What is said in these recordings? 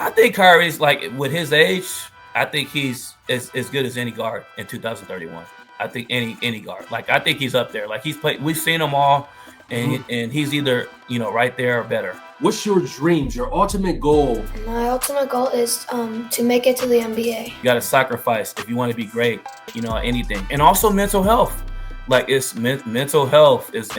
I think Kyrie's like with his age. I think he's as good as any guard in 2031. I think any guard. Like I think he's up there. Like he's played. We've seen them all, and he's either right there or better. What's your dreams? Your ultimate goal? My ultimate goal is to make it to the NBA. You got to sacrifice if you want to be great. Anything, and also mental health. Like mental health is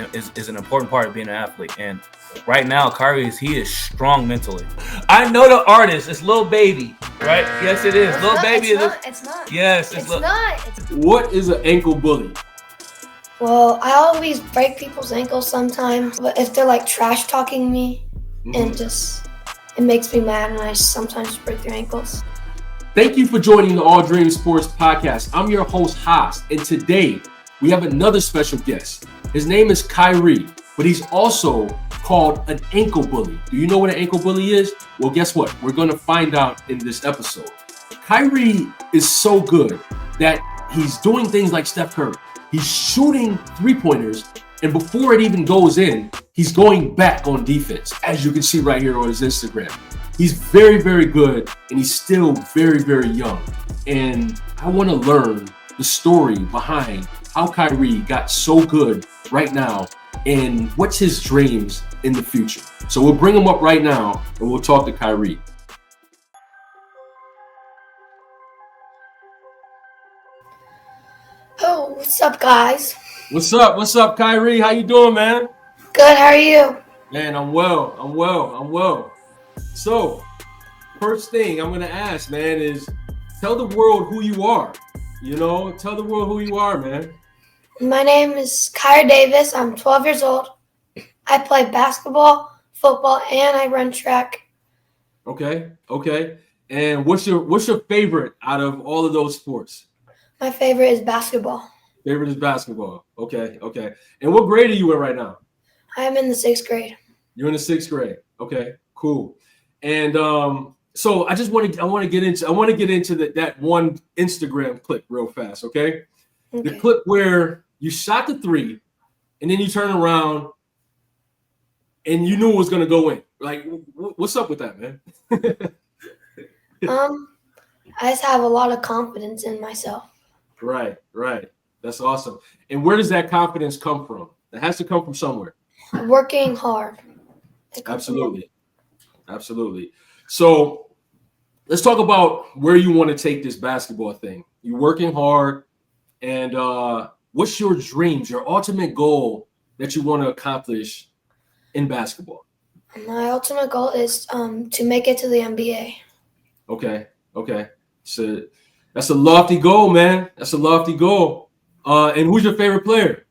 an important part of being an athlete. And right now, Kyrie he is strong mentally. I know the artist. It's Lil Baby, right? Yes, it is. Lil Baby is. It's not. Yes, it's not. What is an ankle bully? Well, I always break people's ankles sometimes, but if they're like trash talking me, and it makes me mad, and I sometimes break their ankles. Thank you for joining the All Dream Sports Podcast. I'm your host, Haas, and today we have another special guest. His name is Kyrie, but he's also called an ankle bully. Do you know what an ankle bully is? Well, guess what? We're going to find out in this episode. Kyrie is so good that he's doing things like Steph Curry. He's shooting three-pointers, and before it even goes in, he's going back on defense, as you can see right here on his Instagram. He's very, very good, and he's still very, very young. And I want to learn the story behind how Kyrie got so good right now and what's his dreams in the future. So we'll bring him up right now and we'll talk to Kyrie. Oh, what's up, guys? What's up? What's up, Kyrie? How you doing, man? Good, how are you? Man, I'm well. So, first thing I'm going to ask, man, is tell the world who you are. Tell the world who you are, man. My name is Kyrie Davis. I'm 12 years old. I play basketball, football, and I run track. Okay. And what's your favorite out of all of those sports? My favorite is basketball. Favorite is basketball. Okay. And what grade are you in right now? I am in the 6th grade. You're in the 6th grade. Okay, cool. And so I want to get into that one Instagram clip real fast, okay? The clip where you shot the three and then you turn around and you knew it was going to go in. Like, what's up with that, man? I just have a lot of confidence in myself. Right. That's awesome. And where does that confidence come from? It has to come from somewhere. Working hard. Absolutely. So let's talk about where you want to take this basketball thing. You're working hard. And what's your dreams, your ultimate goal that you want to accomplish in basketball? My ultimate goal is to make it to the NBA. Okay. So that's a lofty goal, man. That's a lofty goal. And who's your favorite player?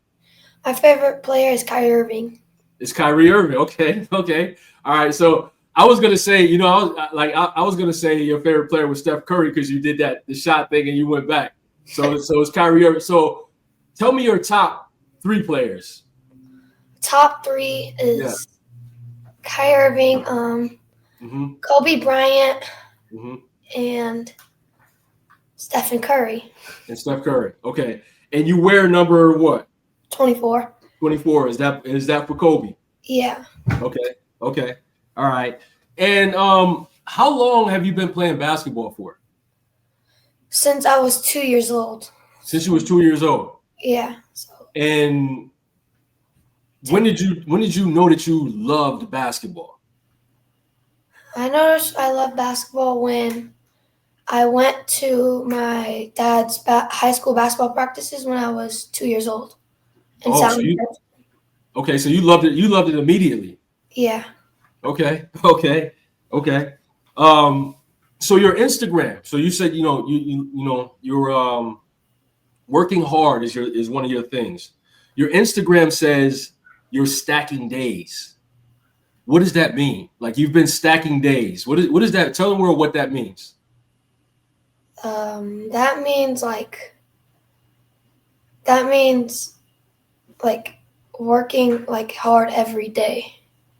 My favorite player is Kyrie Irving. It's Kyrie Irving. Okay. All right. So I was gonna say, I was gonna say your favorite player was Steph Curry because you did the shot thing and you went back. So it's Kyrie Irving. So tell me your top 3 players. Top 3 is Kyrie Irving, Kobe Bryant, and Stephen Curry. And Steph Curry. Okay. And you wear number what? 24. 24. Is that for Kobe? Yeah. Okay. All right. And how long have you been playing basketball for? Since I was 2 years old. Since you was 2 years old. Yeah. And when did you know that you loved basketball? I noticed I loved basketball when I went to my dad's high school basketball practices when I was 2 years old. So you loved it. You loved it immediately. Yeah. Okay. So your Instagram. So you said you're working hard is one of your things. Your Instagram says you're stacking days. What does that mean? Like you've been stacking days. What is that? Tell the world what that means. That means working like hard every day.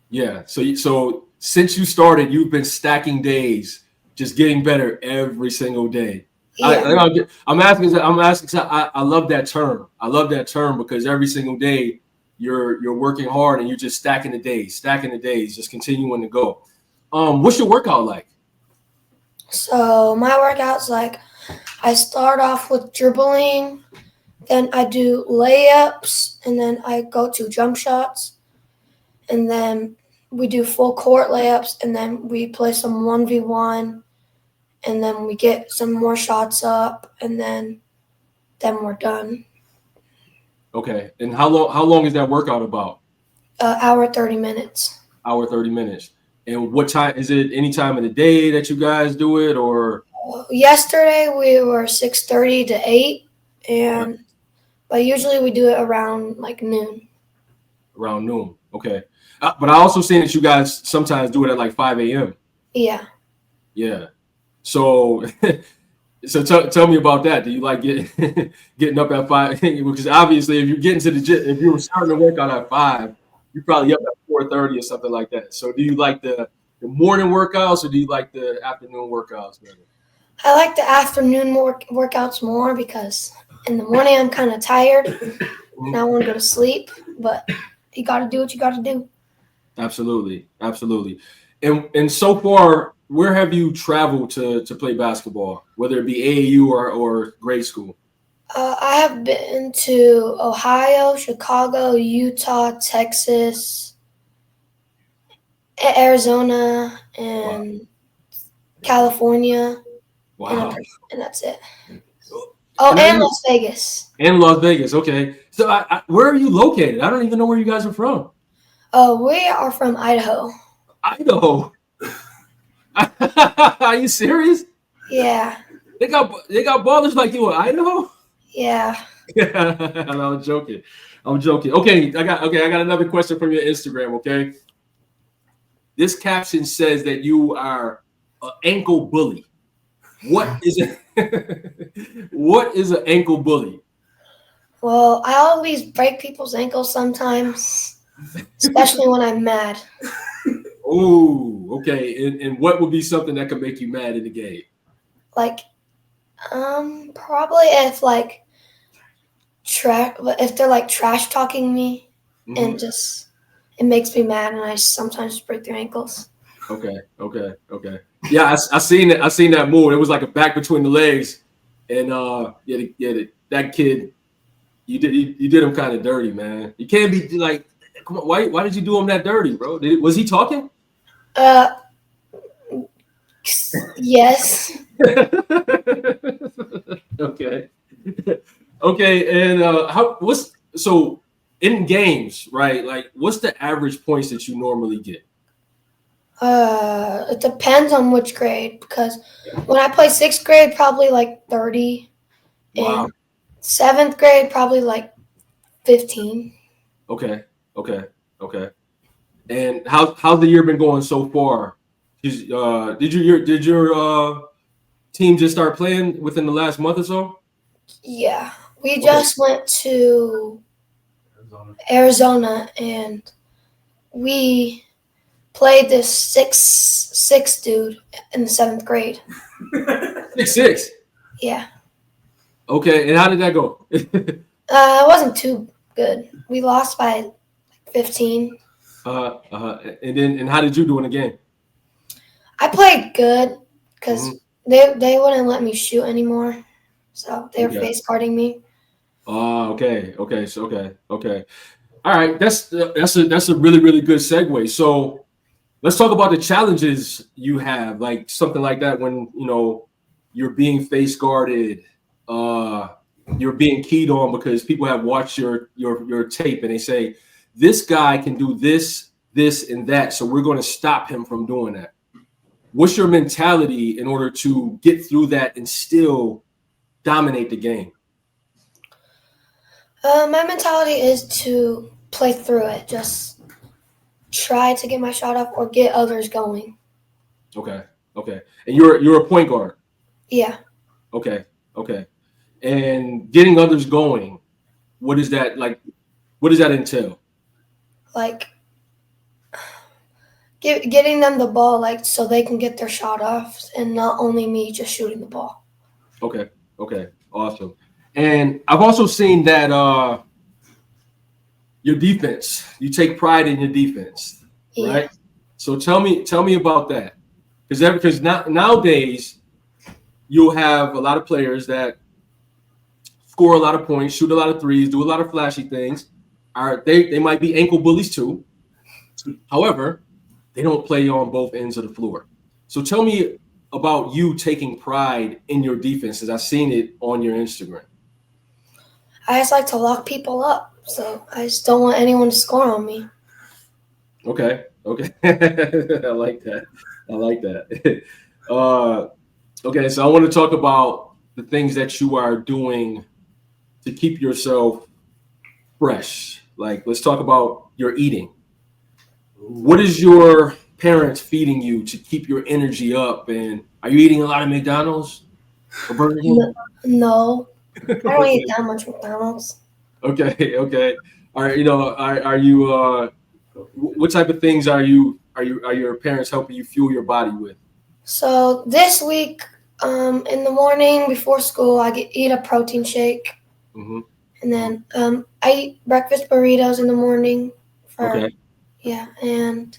Yeah. So since you started, you've been stacking days, just getting better every single day. Yeah. I'm asking. I love that term. I love that term because every single day you're working hard and you're just stacking the days, just continuing to go. What's your workout like? So my workouts, like, I start off with dribbling, then I do layups, and then I go to jump shots, and then we do full court layups, and then we play some 1v1, and then we get some more shots up, and then we're done. Okay. And how long is that workout about? Hour 30 minutes. Hour 30 minutes. And what time is it? Any time of the day that you guys do it, or? Yesterday we were 6:30 to 8, but usually we do it around like noon. Around noon. Okay. But I also seen that you guys sometimes do it at like 5 a.m. Yeah. Yeah. So, tell me about that. Do you like getting up at 5? Because obviously, if you're getting to the gym, if you were starting to work out at 5, you're probably up at 4:30 or something like that. So, do you like the morning workouts or do you like the afternoon workouts, man? I like the afternoon workouts more because in the morning I'm kind of tired and I want to go to sleep. But you got to do what you got to do. Absolutely. And so far, where have you traveled to play basketball, whether it be AAU or grade school? I have been to Ohio, Chicago, Utah, Texas, Arizona, and California. Wow. And that's it. Oh, and Las Vegas. And Las Vegas. Okay. So where are you located? I don't even know where you guys are from. We are from Idaho. Idaho. Are you serious? Yeah. They got ballers like you in Idaho? Yeah. I'm joking. Okay, I got another question from your Instagram, okay? This caption says that you are an ankle bully. What is an ankle bully? Well, I always break people's ankles sometimes, especially when I'm mad. Oh, okay. And what would be something that could make you mad in the game? Like, probably if they're like trash talking me, and just it makes me mad, and I sometimes break their ankles. Okay. Yeah, I seen it. I seen that move. It was like a back between the legs, and that kid, you did him kind of dirty, man. You can't be like, come on, why did you do him that dirty, bro? Was he talking? Yes. Okay. And so in games, right? Like, what's the average points that you normally get? It depends on which grade, because when I play 6th grade, probably like 30. Wow. And 7th grade, probably like 15. Okay. And how's the year been going so far? Did your team just start playing within the last month or so? Yeah, we just went to Arizona and we played this six dude in the 7th grade. 6'6". Yeah. Okay, and how did that go? It wasn't too good. We lost by 15. And how did you do in the game? I played good because they wouldn't let me shoot anymore, so they were face guarding me. Oh, okay. All right, that's a really, really good segue. So let's talk about the challenges you have, like something like that when you're being face guarded, you're being keyed on because people have watched your tape and they say this guy can do this, and that, so we're going to stop him from doing that. What's your mentality in order to get through that and still dominate the game? My mentality is to play through it. Just try to get my shot up or get others going. Okay. And you're a point guard? Yeah. Okay. And getting others going, what is that like? What does that entail? Like getting them the ball, like so they can get their shot off, and not only me just shooting the ball. Okay, awesome. And I've also seen that your defense, you take pride in your defense, right? So tell me about that, because nowadays you'll have a lot of players that score a lot of points, shoot a lot of threes, do a lot of flashy things. They might be ankle bullies too. However, they don't play on both ends of the floor. So tell me about you taking pride in your defense, as I've seen it on your Instagram. I just like to lock people up, so I just don't want anyone to score on me. Okay. I like that. Okay, so I want to talk about the things that you are doing to keep yourself fresh. Like, let's talk about your eating. What is your parents feeding you to keep your energy up? And are you eating a lot of McDonald's or Burger King? No, I don't eat that much McDonald's. Okay. Are you what type of things are your parents helping you fuel your body with? So this week, in the morning before school, I eat a protein shake, Mm-hmm. and then I eat breakfast burritos in the morning. And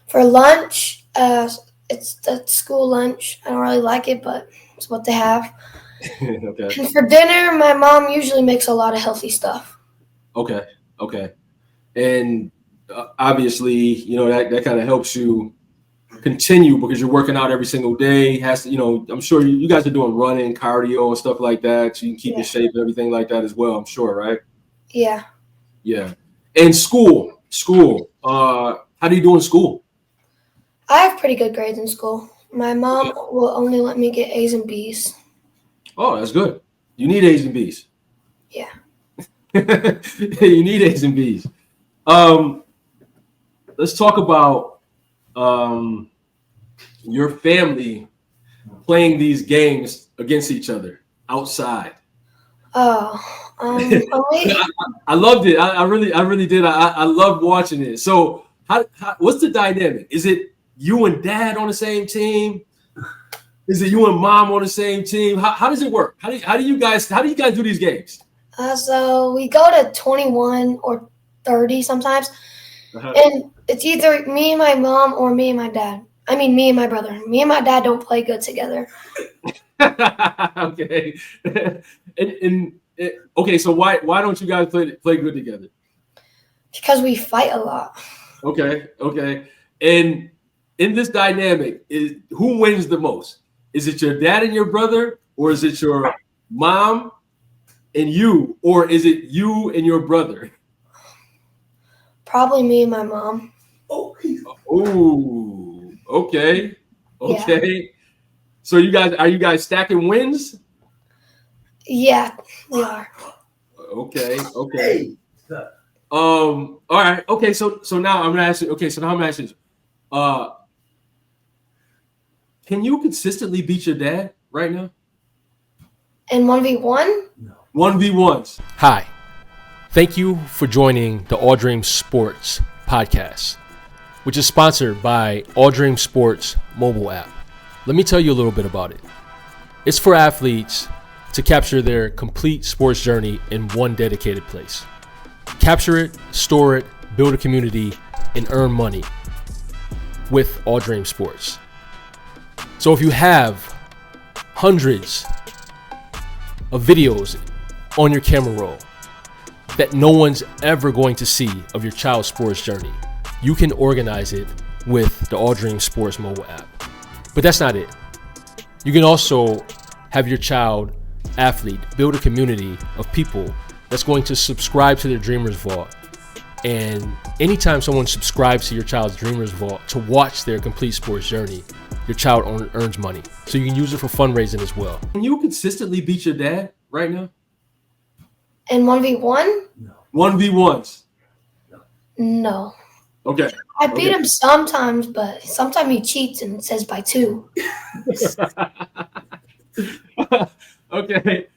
for lunch, it's the school lunch. I don't really like it, but it's what they have. Okay. And for dinner, my mom usually makes a lot of healthy stuff. Okay. And obviously, that kind of helps you continue because you're working out every single day. I'm sure you guys are doing running, cardio, and stuff like that, so you can keep in shape and everything like that as well. I'm sure, right? Yeah. And school. How do you do in school? I have pretty good grades in school. My mom will only let me get A's and B's. Oh, that's good. You need A's and B's. Yeah. You need A's and B's. Let's talk about your family playing these games against each other outside. I loved it. I really did. I loved watching it. So, what's the dynamic? Is it you and dad on the same team? Is it you and mom on the same team? How does it work? How do you guys do these games? So we go to 21 or 30 sometimes, and it's either me and my mom or me and my dad. I mean, me and my brother. Me and my dad don't play good together. Okay. Okay, so why don't you guys play good together? Because we fight a lot. Okay. And in this dynamic, who wins the most? Is it your dad and your brother, or is it your mom and you, or is it you and your brother? Probably me and my mom. Oh, okay. Yeah. So are you guys stacking wins? Yeah, we are. Okay. All right. Okay. So now I'm gonna ask you. Okay. So now I'm gonna ask you. Can you consistently beat your dad right now? And 1v1? No. 1v1s. Hi. Thank you for joining the All Dream Sports podcast, which is sponsored by All Dream Sports mobile app. Let me tell you a little bit about it. It's for athletes to capture their complete sports journey in one dedicated place. Capture it, store it, build a community, and earn money with All Dream Sports. So if you have hundreds of videos on your camera roll that no one's ever going to see of your child's sports journey, you can organize it with the All Dream Sports mobile app. But that's not it. You can also have your child athlete build a community of people that's going to subscribe to their Dreamers Vault. And anytime someone subscribes to your child's Dreamers Vault to watch their complete sports journey, your child earns money. So you can use it for fundraising as well. Can you consistently beat your dad right now? And 1v1? No. 1v1s? No. Okay. I beat him sometimes, but sometimes he cheats and says by 2. Okay.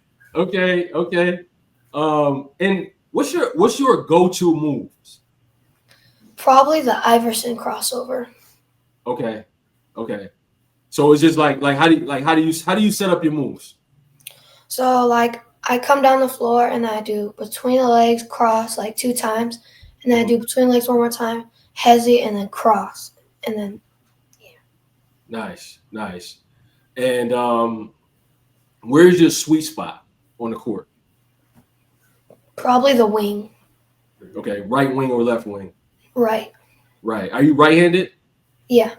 And what's your go-to moves? Probably the Iverson crossover. Okay. So it's just like how do you set up your moves? So I come down the floor and I do between the legs cross 2 times, and then I do between the legs one more time, hezzy, and then cross, and then Nice. And Where's your sweet spot on the court? Probably the wing. Okay, right wing or left wing? Right. Right. Are you right-handed? Yeah.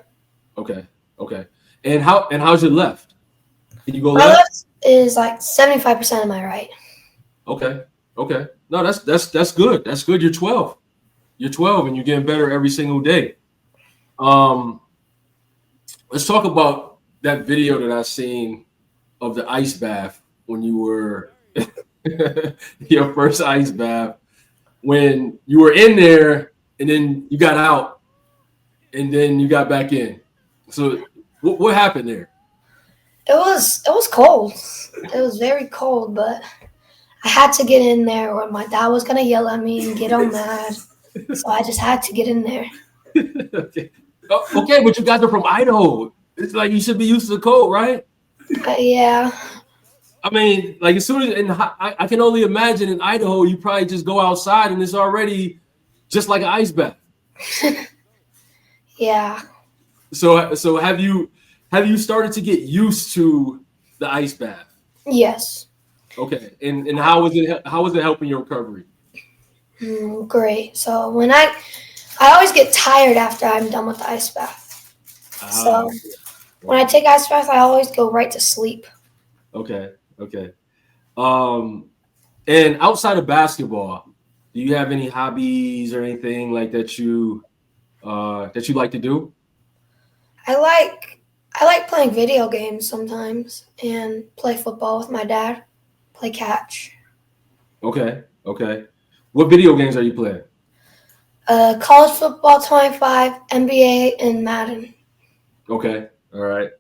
Okay. And how's your left? Can you go My left? left is like 75% of my right. Okay. No, that's good. That's good. You're 12. You're 12 and you're getting better every single day. Let's talk about that video that I seen of the ice bath when you were your first ice bath, when you were in there and then you got out and then you got back in. So what happened there? It was cold. It was very cold, but I had to get in there or my dad was gonna yell at me and get all mad. So I just had to get in there. Okay. Okay, but you got them from Idaho. It's like you should be used to the cold, right? Yeah. I mean, like as soon as I can only imagine in Idaho, you probably just go outside and it's already just like an ice bath. Yeah. So have you started to get used to the ice bath? Yes. Okay, and how was it helping your recovery? Great. So when I always get tired after I'm done with the ice bath. So when I take ice bath, I always go right to sleep. Okay. And outside of basketball, do you have any hobbies or anything like that you like to do? I like playing video games sometimes and play football with my dad. Play catch. Okay. What video games are you playing? College football 25, NBA, and Madden. Okay. All right.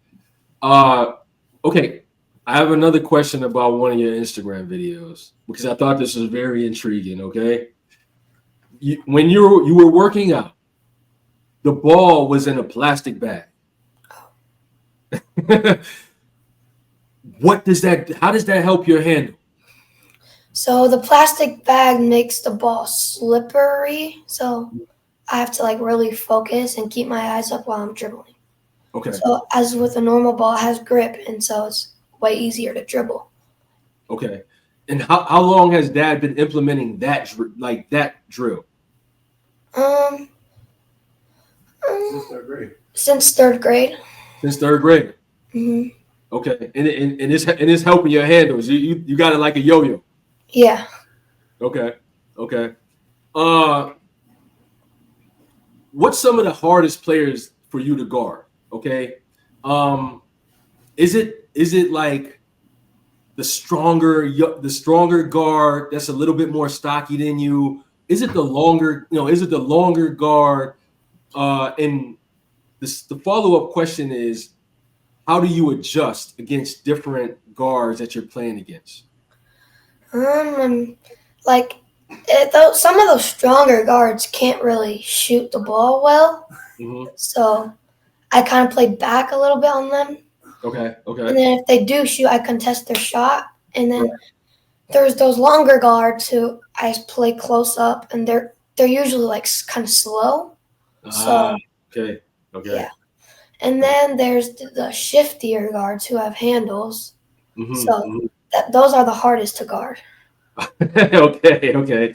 Okay. I have another question about one of your Instagram videos because I thought this was very intriguing. Okay. When you were working out, the ball was in a plastic bag. How does that help your handle? So the plastic bag makes the ball slippery. So I have to like really focus and keep my eyes up while I'm dribbling. Okay. So as with a normal ball, it has grip, and so it's way easier to dribble. Okay. And how long has Dad been implementing that drill? Um, Since third grade. Since third grade. Since third grade. hmm Okay. And it's helping your handles. You got it like a yo-yo. Yeah. Okay. What's some of the hardest players for you to guard? Okay. Is it like the stronger guard that's a little bit more stocky than you? Is it the longer guard? And the follow-up question is, how do you adjust against different guards that you're playing against? Like some of those stronger guards can't really shoot the ball well, so I kind of play back a little bit on them. Okay. And then if they do shoot, I contest their shot. And then there's those longer guards who I play close up, and they're usually like kind of slow. Okay. Yeah. And then there's the shiftier guards who have handles. Those are the hardest to guard. Okay.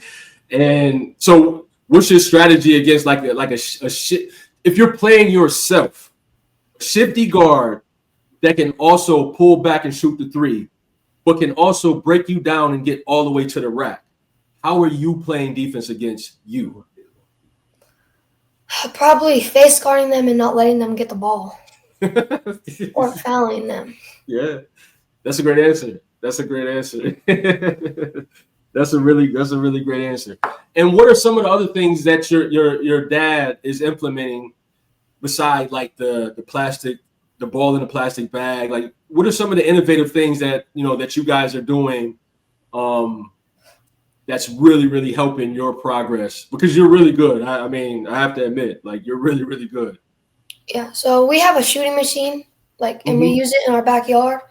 And so, what's your strategy against like a if you're playing yourself, a shifty guard that can also pull back and shoot the three, but can also break you down and get all the way to the rack? How are you playing defense against you? Probably face guarding them and not letting them get the ball or fouling them. Yeah, that's a great answer. That's a really great answer. And what are some of the other things that your dad is implementing beside like the ball in the plastic bag? Like, what are some of the innovative things that you guys are doing that's really, really helping your progress? Because you're really good. I mean, I have to admit, like, you're really, really good. Yeah, so we have a shooting machine, and we use it in our backyard.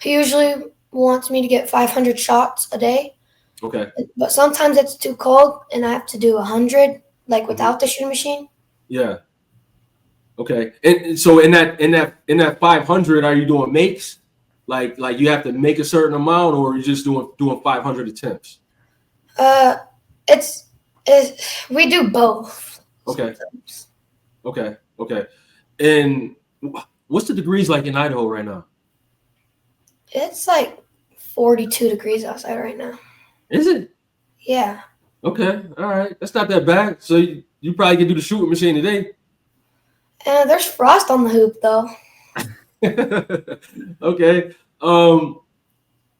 He usually wants me to get 500 shots a day. Okay. But sometimes it's too cold, and I have to do 100, without the shooting machine. Yeah. Okay. And so in that 500, are you doing makes? Like you have to make a certain amount, or you're just doing 500 attempts? It's we do both. Okay. Sometimes. Okay. And what's the degrees like in Idaho right now? It's like 42 degrees outside right now. Is it? Yeah. Okay. All right. That's not that bad. So you probably can do the shooting machine today. And there's frost on the hoop though. Okay.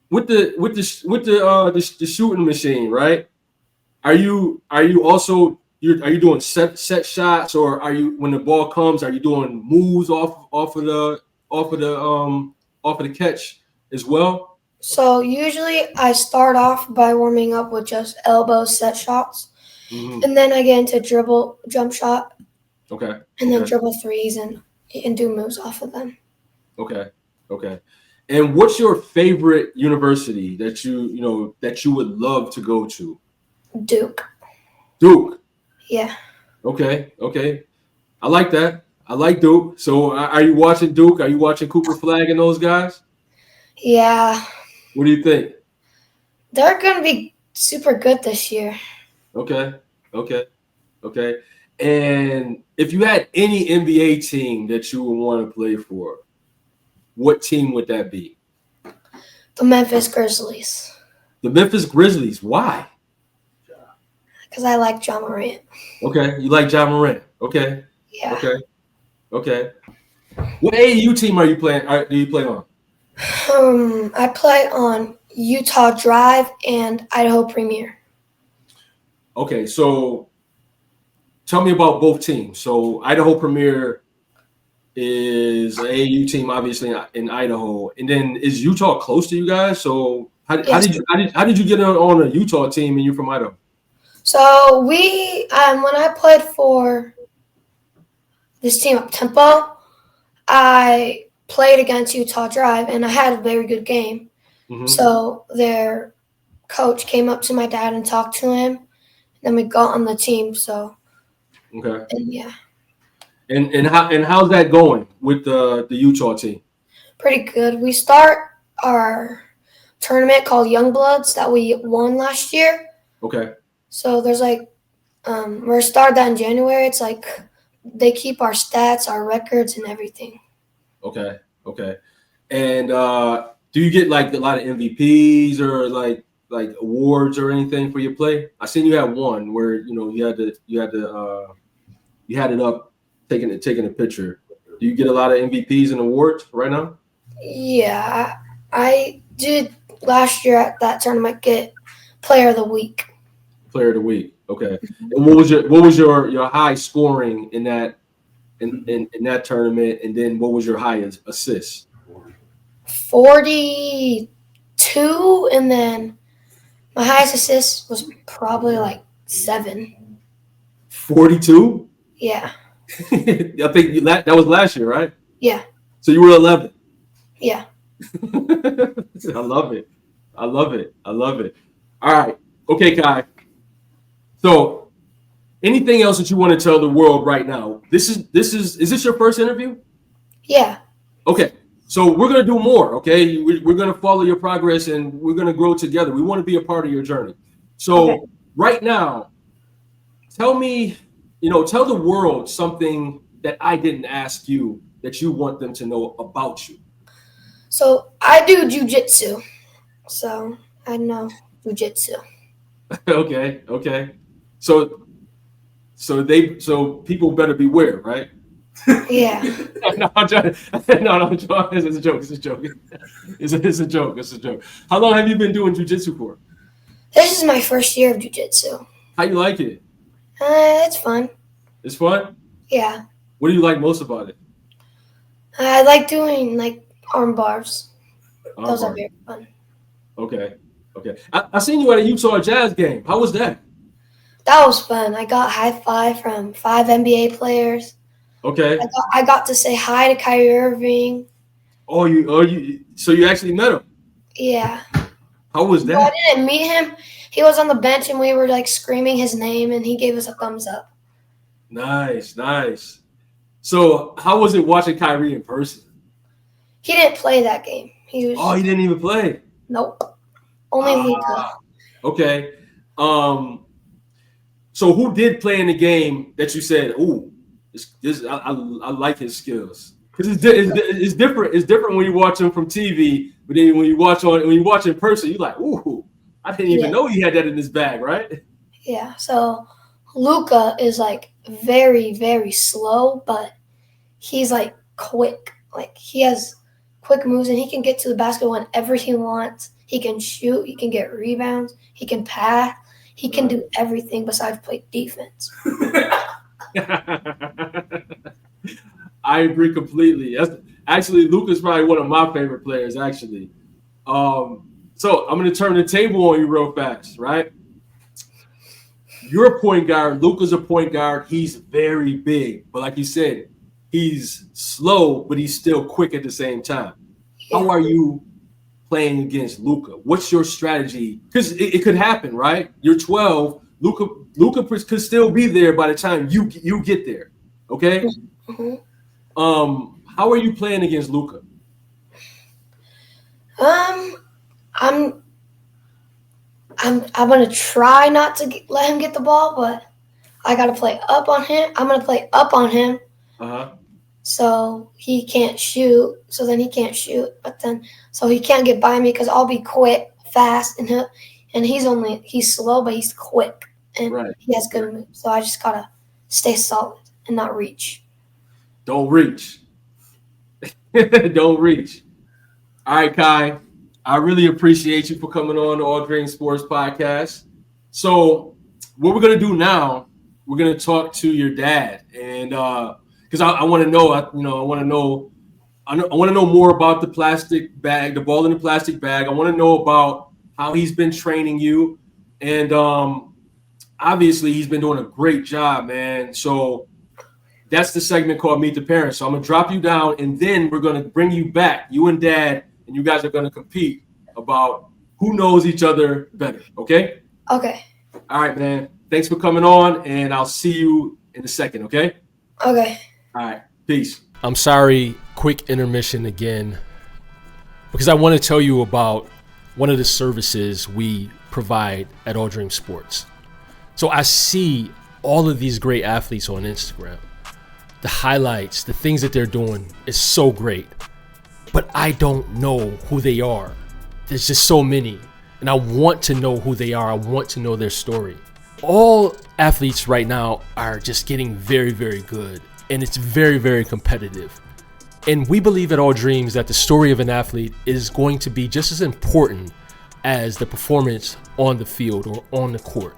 With the shooting machine, right? Are you also are you doing set shots, or are you, when the ball comes, are you doing moves off of the catch as well? So usually I start off by warming up with just elbow set shots, Mm-hmm. and then I get into dribble, jump shot, Okay. and then dribble threes and do moves off of them. Okay. And what's your favorite university that you would love to go to? Duke. Duke. Yeah. Okay. I like that. I like Duke. So are you watching Duke? Are you watching Cooper Flag and those guys? Yeah. What do you think? They're gonna be super good this year. Okay. And if you had any NBA team that you would want to play for, what team would that be? The Memphis Grizzlies. The Memphis Grizzlies. Why? Because I like Ja Morant. Okay. You like Ja Morant. Okay. Yeah. Okay. What AAU team are you playing? Do you play on? I play on Utah Drive and Idaho Premier. Okay, so tell me about both teams. So Idaho Premier is an AAU team, obviously, in Idaho, and then is Utah close to you guys? So how did you get on a Utah team and you're from Idaho? So we when I played for this team up Tempo, I played against Utah Drive and I had a very good game. Mm-hmm. So their coach came up to my dad and talked to him. Then we got on the team. So okay, and yeah, and how's that going with the Utah team? pretty good. We start our tournament called Youngbloods that we won last year. Okay. So there's like we're started that in January. It's like they keep our stats, our records, and everything. Okay. And do you get like a lot of MVPs or like awards or anything for your play? I seen you had one where you had it up taking a picture. Do you get a lot of MVPs and awards right now? Yeah, I did last year at that tournament get Player of the Week. Player of the Week. Okay. And what was your high scoring in that tournament, and then what was your highest assist? 42, and then my highest assist was probably like 7. 42? Yeah. I think that was last year, right? Yeah. So you were 11. Yeah. I love it. All right. Okay, Kai. So anything else that you want to tell the world right now? Is this your first interview? Yeah. Okay. So we're going to do more, okay? We're going to follow your progress and we're going to grow together. We want to be a part of your journey. So right now, tell the world something that I didn't ask you that you want them to know about you. So I do jiu-jitsu. So I know jiu-jitsu. Okay. So people better beware, right? Yeah. No, I'm trying. No, it's a joke. It's a joke. How long have you been doing jiu-jitsu for? This is my first year of jiu-jitsu. How you like it? It's fun. It's fun? Yeah. What do you like most about it? I like doing like arm bars. Those are very fun. Okay. I seen you at a Utah Jazz game. How was that? That was fun. I got high five from 5 NBA players. Okay. I got to say hi to Kyrie Irving. So you actually met him? Yeah. How was that? No, I didn't meet him. He was on the bench and we were like screaming his name and he gave us a thumbs up. Nice. So how was it watching Kyrie in person? He didn't play that game. He didn't even play. Nope. Only Luka. Okay. So who did play in the game that you said, "Ooh, I like his skills"? Because it's different. It's different when you watch him from TV, but then when you watch in person, you're like, "Ooh, I didn't even know he had that in his bag," right? Yeah. So Luka is like very, very slow, but he's like quick. Like he has quick moves, and he can get to the basket whenever he wants. He can shoot. He can get rebounds. He can pass. He can do everything besides play defense. I agree completely. Actually, Luka's probably one of my favorite players, actually. So I'm going to turn the table on you real fast, right? You're a point guard. Luka's a point guard. He's very big. But like you said, he's slow, but he's still quick at the same time. How are you playing against Luka? What's your strategy? Because it could happen, right? You're 12. Luka could still be there by the time you get there. Okay. Mm-hmm. How are you playing against Luka? I'm gonna try not to let him get the ball, but I gotta play up on him. I'm gonna play up on him. So he can't shoot. So then he can't shoot. But then so he can't get by me because I'll be quick, fast, and he's slow, but he's quick and he has good moves. So I just gotta stay solid and not reach. Don't reach. Don't reach. All right, Kai. I really appreciate you for coming on the All Dream Sports Podcast. So what we're gonna do now, we're gonna talk to your dad, and because I want to know, I want to know more about the plastic bag, the ball in the plastic bag. I want to know about how he's been training you, and obviously he's been doing a great job, man. So that's the segment called Meet the Parents. So I'm gonna drop you down, and then we're gonna bring you back, you and Dad, and you guys are gonna compete about who knows each other better. Okay? Okay. All right, man. Thanks for coming on, and I'll see you in a second. Okay? Okay. All right. Peace. I'm sorry, quick intermission again, because I want to tell you about one of the services we provide at All Dream Sports. So I see all of these great athletes on Instagram. The highlights, the things that they're doing is so great, but I don't know who they are. There's just so many, and I want to know who they are. I want to know their story. All athletes right now are just getting very, very good. And it's very, very competitive. And we believe at All Dreams that the story of an athlete is going to be just as important as the performance on the field or on the court.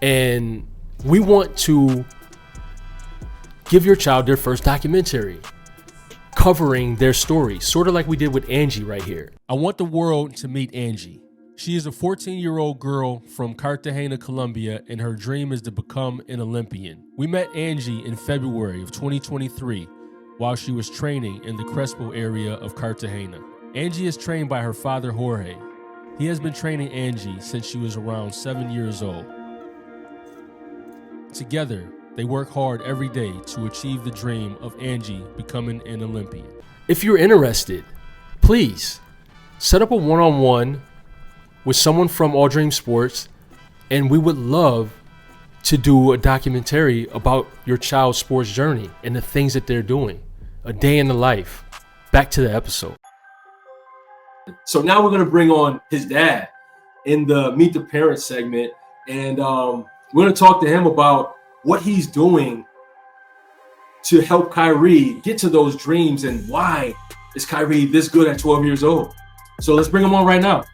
And we want to give your child their first documentary covering their story, sort of like we did with Angie right here. I want the world to meet Angie. She is a 14-year-old girl from Cartagena, Colombia, and her dream is to become an Olympian. We met Angie in February of 2023 while she was training in the Crespo area of Cartagena. Angie is trained by her father, Jorge. He has been training Angie since she was around 7 years old. Together, they work hard every day to achieve the dream of Angie becoming an Olympian. If you're interested, please set up a one-on-one with someone from All Dream Sports, and we would love to do a documentary about your child's sports journey and the things that they're doing. A day in the life. Back to the episode. So now we're going to bring on his dad in the Meet the Parents segment, and we're going to talk to him about what he's doing to help Kyrie get to those dreams and why is Kyrie this good at 12 years old. So let's bring him on right now.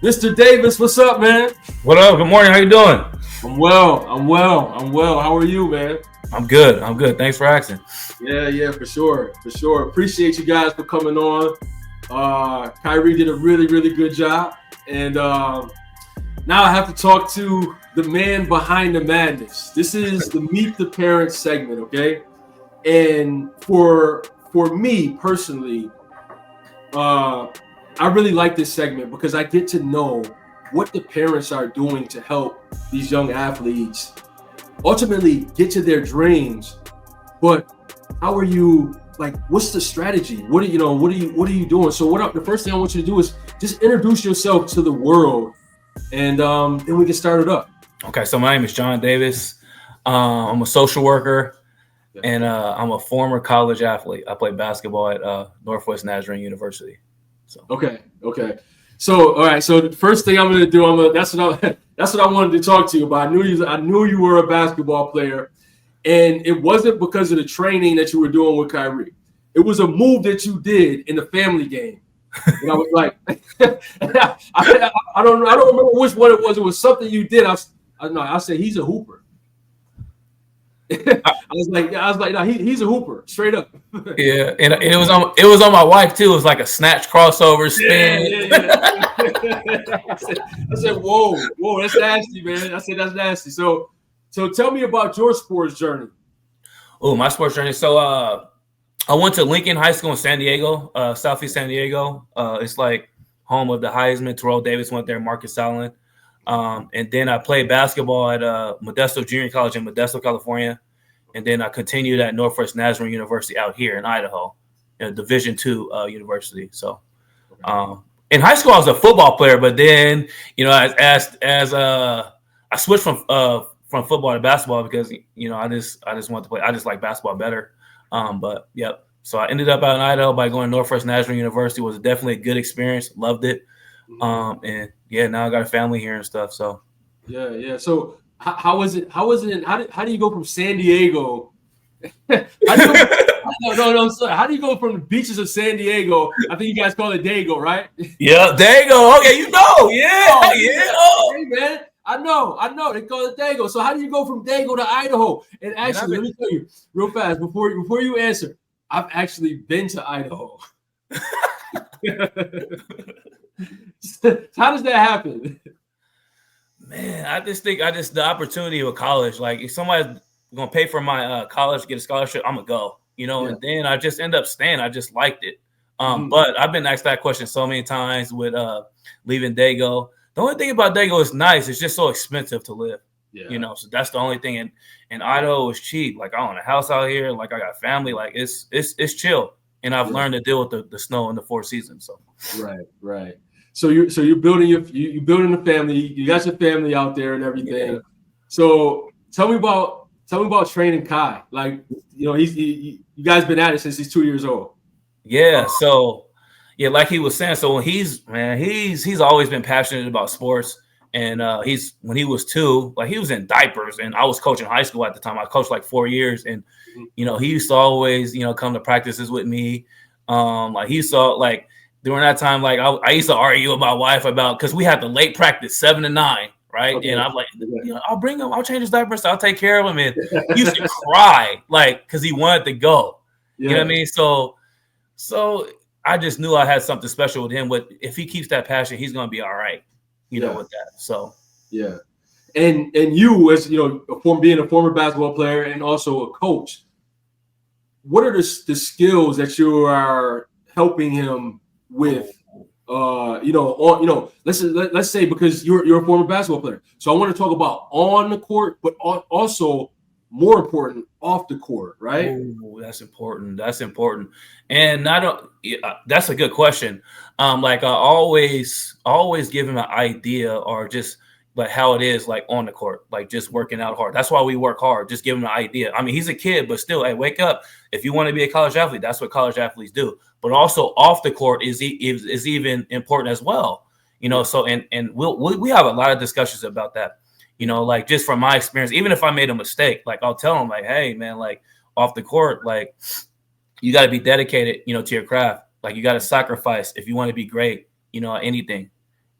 Mr. Davis, what's up, man? What up? Good morning. How you doing? I'm well. How are you, man? I'm good. Thanks for asking. Yeah, for sure. Appreciate you guys for coming on. Kyrie did a really, really good job. And now I have to talk to the man behind the madness. This is the Meet the Parents segment, okay? And for me personally, I really like this segment because I get to know what the parents are doing to help these young athletes ultimately get to their dreams. But how are you, like, what's the strategy? What are you doing? So the first thing I want you to do is just introduce yourself to the world, and then we can start it up. Okay, so my name is John Davis. I'm a social worker, and I'm a former college athlete. I played basketball at Northwest Nazarene University. So Okay. So all right. So the first thing I'm going to do, that's what I wanted to talk to you about. I knew you were a basketball player, and it wasn't because of the training that you were doing with Kyrie. It was a move that you did in the family game. And I was like, I don't remember which one it was. It was something you did. I said he's a hooper. I was like, no, he's a hooper, straight up. yeah, and it was on my wife too. It was like a snatch crossover spin. Yeah. I said, whoa, that's nasty, man. I said that's nasty. So tell me about your sports journey. Oh, my sports journey. So I went to Lincoln High School in San Diego, Southeast San Diego. It's like home of the Heisman. Terrell Davis went there, Marcus Allen. And then I played basketball at Modesto Junior College in Modesto, California. And then I continued at Northwest Nazarene University out here in Idaho, a Division II university. So in high school, I was a football player, but then, as I switched from football to basketball because, I just wanted to play. I just like basketball better. But yep. So I ended up out in Idaho by going to Northwest Nazarene University. It was definitely a good experience. Loved it. And yeah, now I got a family here and stuff. So yeah. So how was it? How do you go from San Diego? No. Sorry. How do you go from the beaches of San Diego? I think you guys call it Dago, right? Yeah, Dago. Okay, yeah, yeah. Oh. Hey, man, I know. They call it Dago. So how do you go from Dago to Idaho? And actually, let me tell you real fast before you answer. I've actually been to Idaho. How does that happen? Man, I just think the opportunity of college. Like if somebody's gonna pay for my college, get a scholarship, I'm gonna go. And then I just end up staying. I just liked it. But I've been asked that question so many times with leaving Dago. The only thing about Dago is nice. It's just so expensive to live. Yeah. So that's the only thing. And Idaho is cheap. Like I own a house out here. Like I got family. Like it's chill. And I've learned to deal with the snow in the 4 seasons. So right. So you're building you're building a family. You got your family out there and everything. Yeah. So tell me about training Kai. Like you guys been at it since he's 2 years old. Yeah. So yeah, like he was saying. So when he's always been passionate about sports. And when he was 2, like he was in diapers, and I was coaching high school at the time. I coached like 4 years, and he used to always come to practices with me. Like he saw like during that time, like I used to argue with my wife about because we had the late practice 7 to 9, right? Okay. And I'm like, I'll bring him, I'll change his diapers, I'll take care of him. And he used to cry like because he wanted to go. Yeah. You know what I mean? So I just knew I had something special with him. If he keeps that passion, he's gonna be all right. With that. So yeah. And you as being a former basketball player and also a coach, what are the skills that you are helping him with? Let's say because you're a former basketball player. So I want to talk about on the court, but also more important off the court, right? Oh, that's important. And that's a good question. Like I always give him an idea or just like how it is like on the court, like just working out hard. That's why we work hard. Just give him an idea. I mean, he's a kid, but still, hey, wake up. If you want to be a college athlete, that's what college athletes do. But also off the court is even important as well. So and we have a lot of discussions about that. Like just from my experience, even if I made a mistake, like I'll tell him like, hey man, like off the court, like you got to be dedicated, to your craft. Like you got to sacrifice if you want to be great, at anything,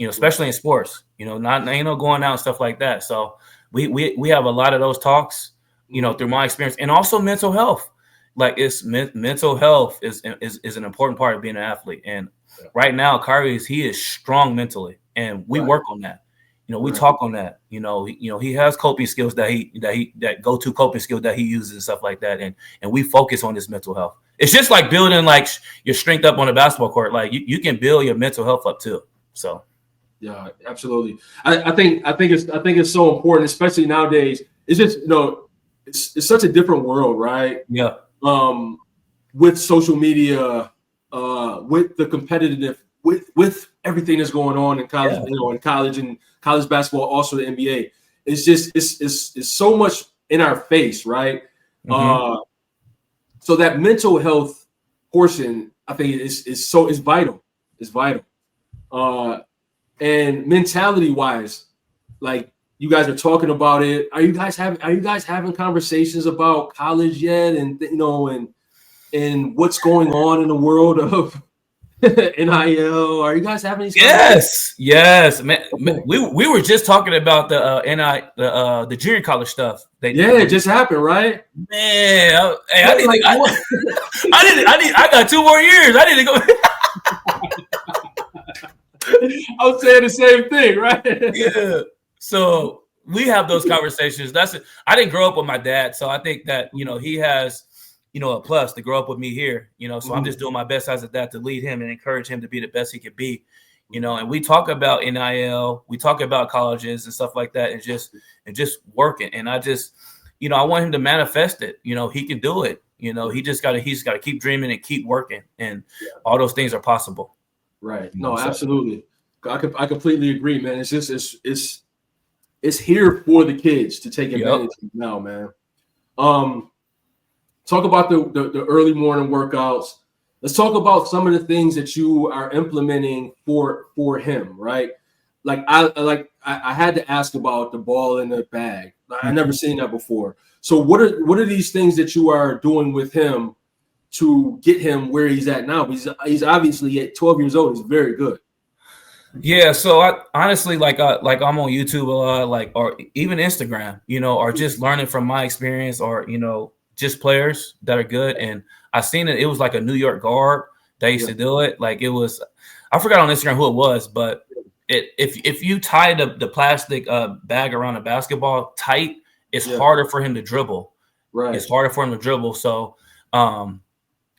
especially in sports, not going out and stuff like that. So we have a lot of those talks, through my experience, and also mental health. Like mental health is an important part of being an athlete. And right now, Kyrie he is strong mentally, and we work on that. We talk on that. He has coping skills that go-to coping skills that he uses and stuff like that, and we focus on his mental health. It's just like building like your strength up on a basketball court. Like you can build your mental health up too. So, yeah, absolutely. I think it's so important, especially nowadays. It's just it's such a different world, right? Yeah. with social media, with the competitive, with everything that's going on in college, in college and college basketball, also the NBA. It's just it's so much in our face, right? So that mental health portion, I think, is vital. It's vital. And mentality wise, like you guys are talking about it. Are you guys having conversations about college yet? And and what's going on in the world of NIL? Are you guys having these? Yes, man. We were just talking about the junior college stuff. It just happened, right? Man, I got 2 more years. I need to go. I was saying the same thing, right? Yeah. So we have those conversations. I didn't grow up with my dad, so I think that he has a plus to grow up with me here. So I'm just doing my best as a dad to lead him and encourage him to be the best he could be. And we talk about NIL, we talk about colleges and stuff like that, and just working. And I just, I want him to manifest it. He can do it. He's got to keep dreaming and keep working, and all those things are possible. Right. No, absolutely. I completely agree, man. It's just it's here for the kids to take advantage of now, man. Talk about the early morning workouts. Let's talk about some of the things that you are implementing for him, right? Like I had to ask about the ball in the bag. I never seen that before. So what are these things that you are doing with him to get him where he's at now? He's obviously at 12 years old. He's very good. Yeah, so I honestly like I'm on YouTube a lot, or even Instagram, or just learning from my experience, or just players that are good. And I seen it was like a New York guard that used to do it. Like it was, I forgot on Instagram who it was, but if you tie the plastic bag around a basketball tight, it's harder for him to dribble. Right, it's harder for him to dribble. So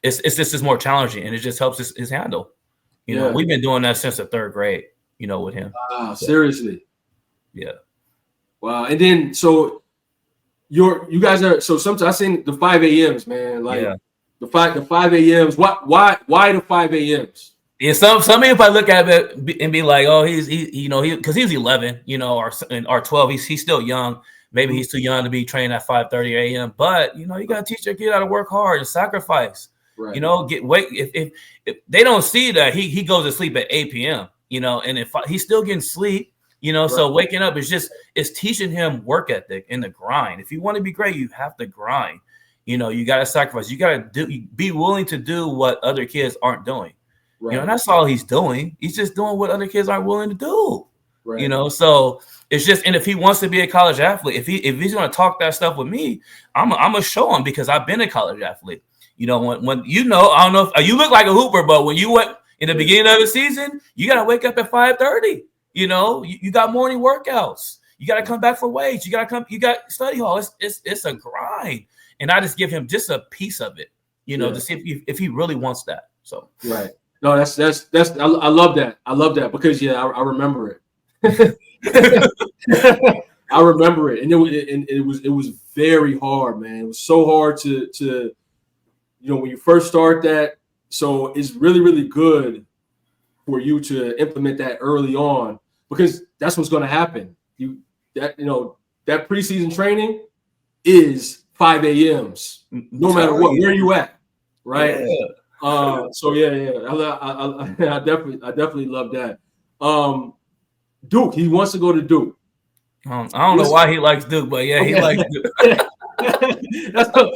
it's just more challenging, and it just helps his handle. We've been doing that since the 3rd grade, with him. Wow, seriously. Yeah. Wow. And then so you guys are, so sometimes I seen the 5 a.m.s, man. Like the 5 a.m.s. Why the 5 a.m.s? Yeah, some people look at it and be like, oh, he's because he was 11, or 12. He's still young. Maybe he's too young to be trained at 5:30 a.m. But you got to teach your kid how to work hard and sacrifice. Right. If they don't see that he goes to sleep at 8 p.m. And if he's still getting sleep, so waking up it's teaching him work ethic and the grind. If you want to be great, you have to grind. You got to sacrifice. You got to be willing to do what other kids aren't doing. Right. And that's all he's doing. He's just doing what other kids aren't willing to do. Right. So it's just, and if he wants to be a college athlete, if he's going to talk that stuff with me, I'm gonna show him, because I've been a college athlete. When I don't know if you look like a hooper, but when you went in the beginning of the season, you got to wake up at 5:30. You got morning workouts. You got to come back for weights. You got study hall. It's a grind, and I just give him just a piece of it, to see if he really wants that. So right. No, that's I love that. I love that because I remember it. I remember it, and it was very hard, man. It was so hard to when you first start that. So it's really, really good for you to implement that early on, because that's what's going to happen. That preseason training is 5 a.m.s, no matter what. Where you at, right? Yeah. So I definitely love that. Duke, he wants to go to Duke. I don't know why he likes Duke, but he likes Duke. So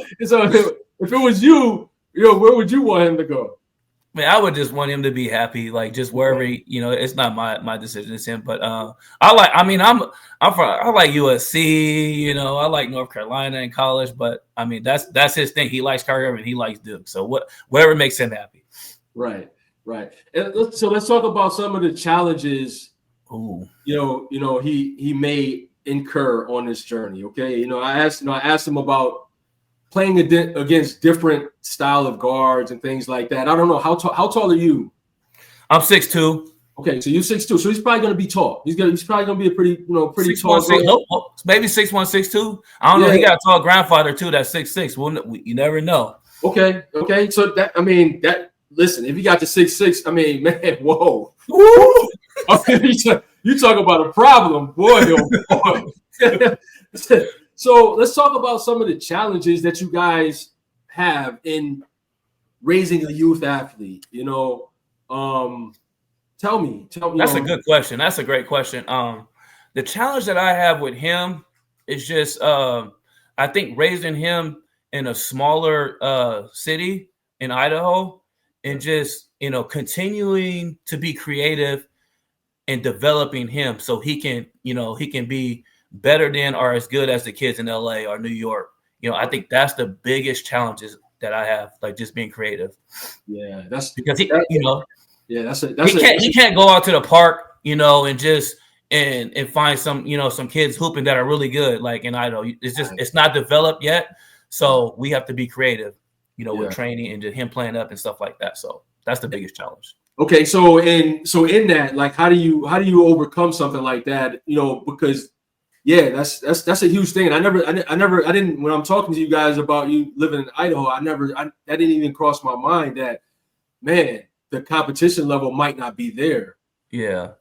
if it was you, where would you want him to go? Man, I would just want him to be happy, like just wherever it's not my decision, it's him. But I like USC, I like North Carolina in college, but I mean that's his thing. He likes Kyrie and he likes Duke. So whatever makes him happy. Right. And so let's talk about some of the challenges. Ooh. He may incur on this journey. Okay. I asked him about playing against different style of guards and things like that. I don't know how tall are you? I'm 6'2". Okay, so you're 6'2", so he's probably going to be tall. He's probably going to be a pretty 6'1", tall. maybe 6'1", 6'2". I don't know. He got a tall grandfather too. That's 6'6". You never know. Okay. So listen, if you got the 6'6", I mean, man, whoa. You talk about a problem, boy. Oh boy. So let's talk about some of the challenges that you guys have in raising a youth athlete. Tell me. That's a good question. That's a great question. The challenge that I have with him is just, I think raising him in a smaller city in Idaho, and just continuing to be creative and developing him so he can be better than or as good as the kids in LA or New York. I think that's the biggest challenges that I have, like just being creative. Yeah, that's because he can't go out to the park, and just and find some kids hooping that are really good. Like in Idaho, it's not developed yet, so we have to be creative, with training and just him playing up and stuff like that. So that's the biggest challenge. Okay, so in that, like, how do you overcome something like that? Because that's a huge thing. And I didn't, when I'm talking to you guys about you living in Idaho, that didn't even cross my mind that, man, the competition level might not be there. Yeah.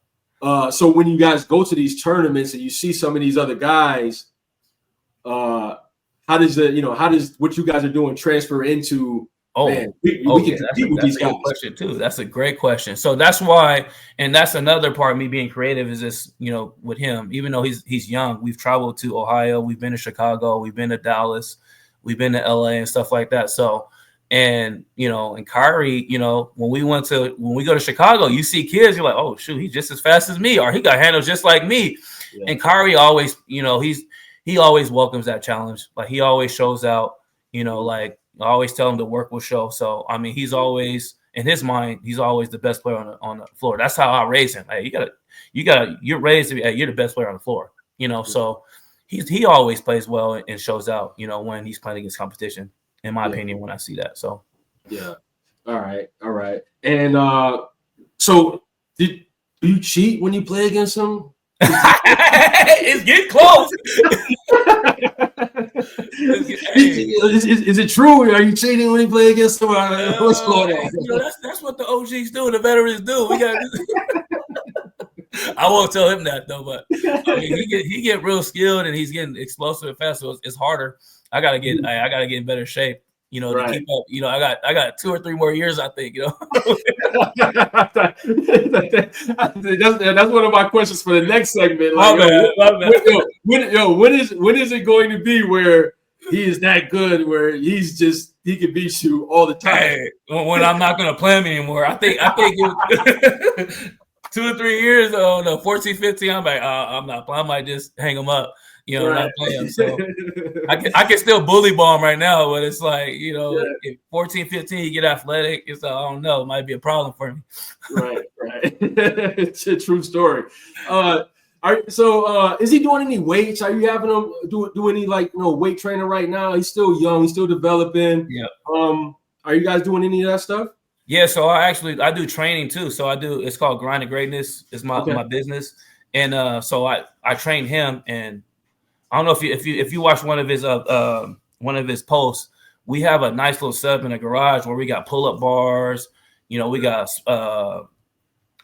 So when you guys go to these tournaments and you see some of these other guys, how does what you guys are doing transfer into? Oh, man, we can compete with these guys. That's a good question too. That's a great question. So that's why, and that's another part of me being creative is this, with him, even though he's young, we've traveled to Ohio, we've been to Chicago, we've been to Dallas, we've been to LA and stuff like that. So, and Kyrie, when we go to Chicago, you see kids, you're like, oh shoot, he's just as fast as me, or he got handles just like me. Yeah. And Kyrie always, he always welcomes that challenge. Like he always shows out, like, I always tell him the work will show. So, I mean, he's always, in his mind, he's always the best player on the floor. That's how I raise him. Hey, you're raised to be, you're the best player on the floor, So he always plays well and shows out, when he's playing against competition, in my opinion, when I see that. So, yeah. All right. And so do you cheat when you play against him? It's getting close. Is it true? Are you cheating when you play against them? What's going on? That's what the OGs do. The veterans do. We got. I won't tell him that though, but I mean, he get real skilled and he's getting explosive and fast. So it's harder. I gotta get in better shape. To keep up. I got 2 or 3 more years, I think. That's one of my questions for the next segment. Like, when is it going to be where he is that good, where he can beat you all the time? Hey, when I'm not going to play him anymore, I think 2 or 3 years, 14, 15, I'm like, I'm not playing. I might just hang him up. Not playing. So I can still bully ball him right now, but it's like, if 14, 15, you get athletic, it's I don't know, it might be a problem for me. Right. It's a true story. So is he doing any weights? Are you having him do any weight training right now? He's still young, he's still developing. Yeah. Are you guys doing any of that stuff? Yeah, so I do training too. So it's called Grind to Greatness. It's my business. And so I train him, and I don't know if you watch one of his posts, we have a nice little setup in the garage where we got pull-up bars, we got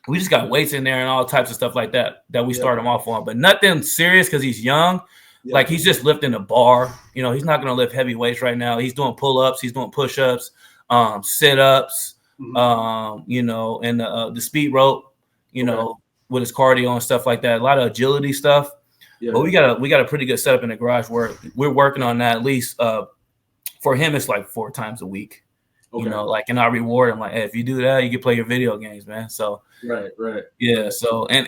we just got weights in there and all types of stuff like that we start him off on, but nothing serious because he's young. Yeah. Like he's just lifting a bar. He's not going to lift heavy weights right now. He's doing pull-ups, he's doing push-ups, sit-ups, and the speed rope, with his cardio and stuff like that. A lot of agility stuff. Yeah. But we got a pretty good setup in the garage where we're working on that at least. For him, it's like 4 times a week. Okay. And I reward him like, hey, if you do that, you can play your video games, man. So right. Yeah. So and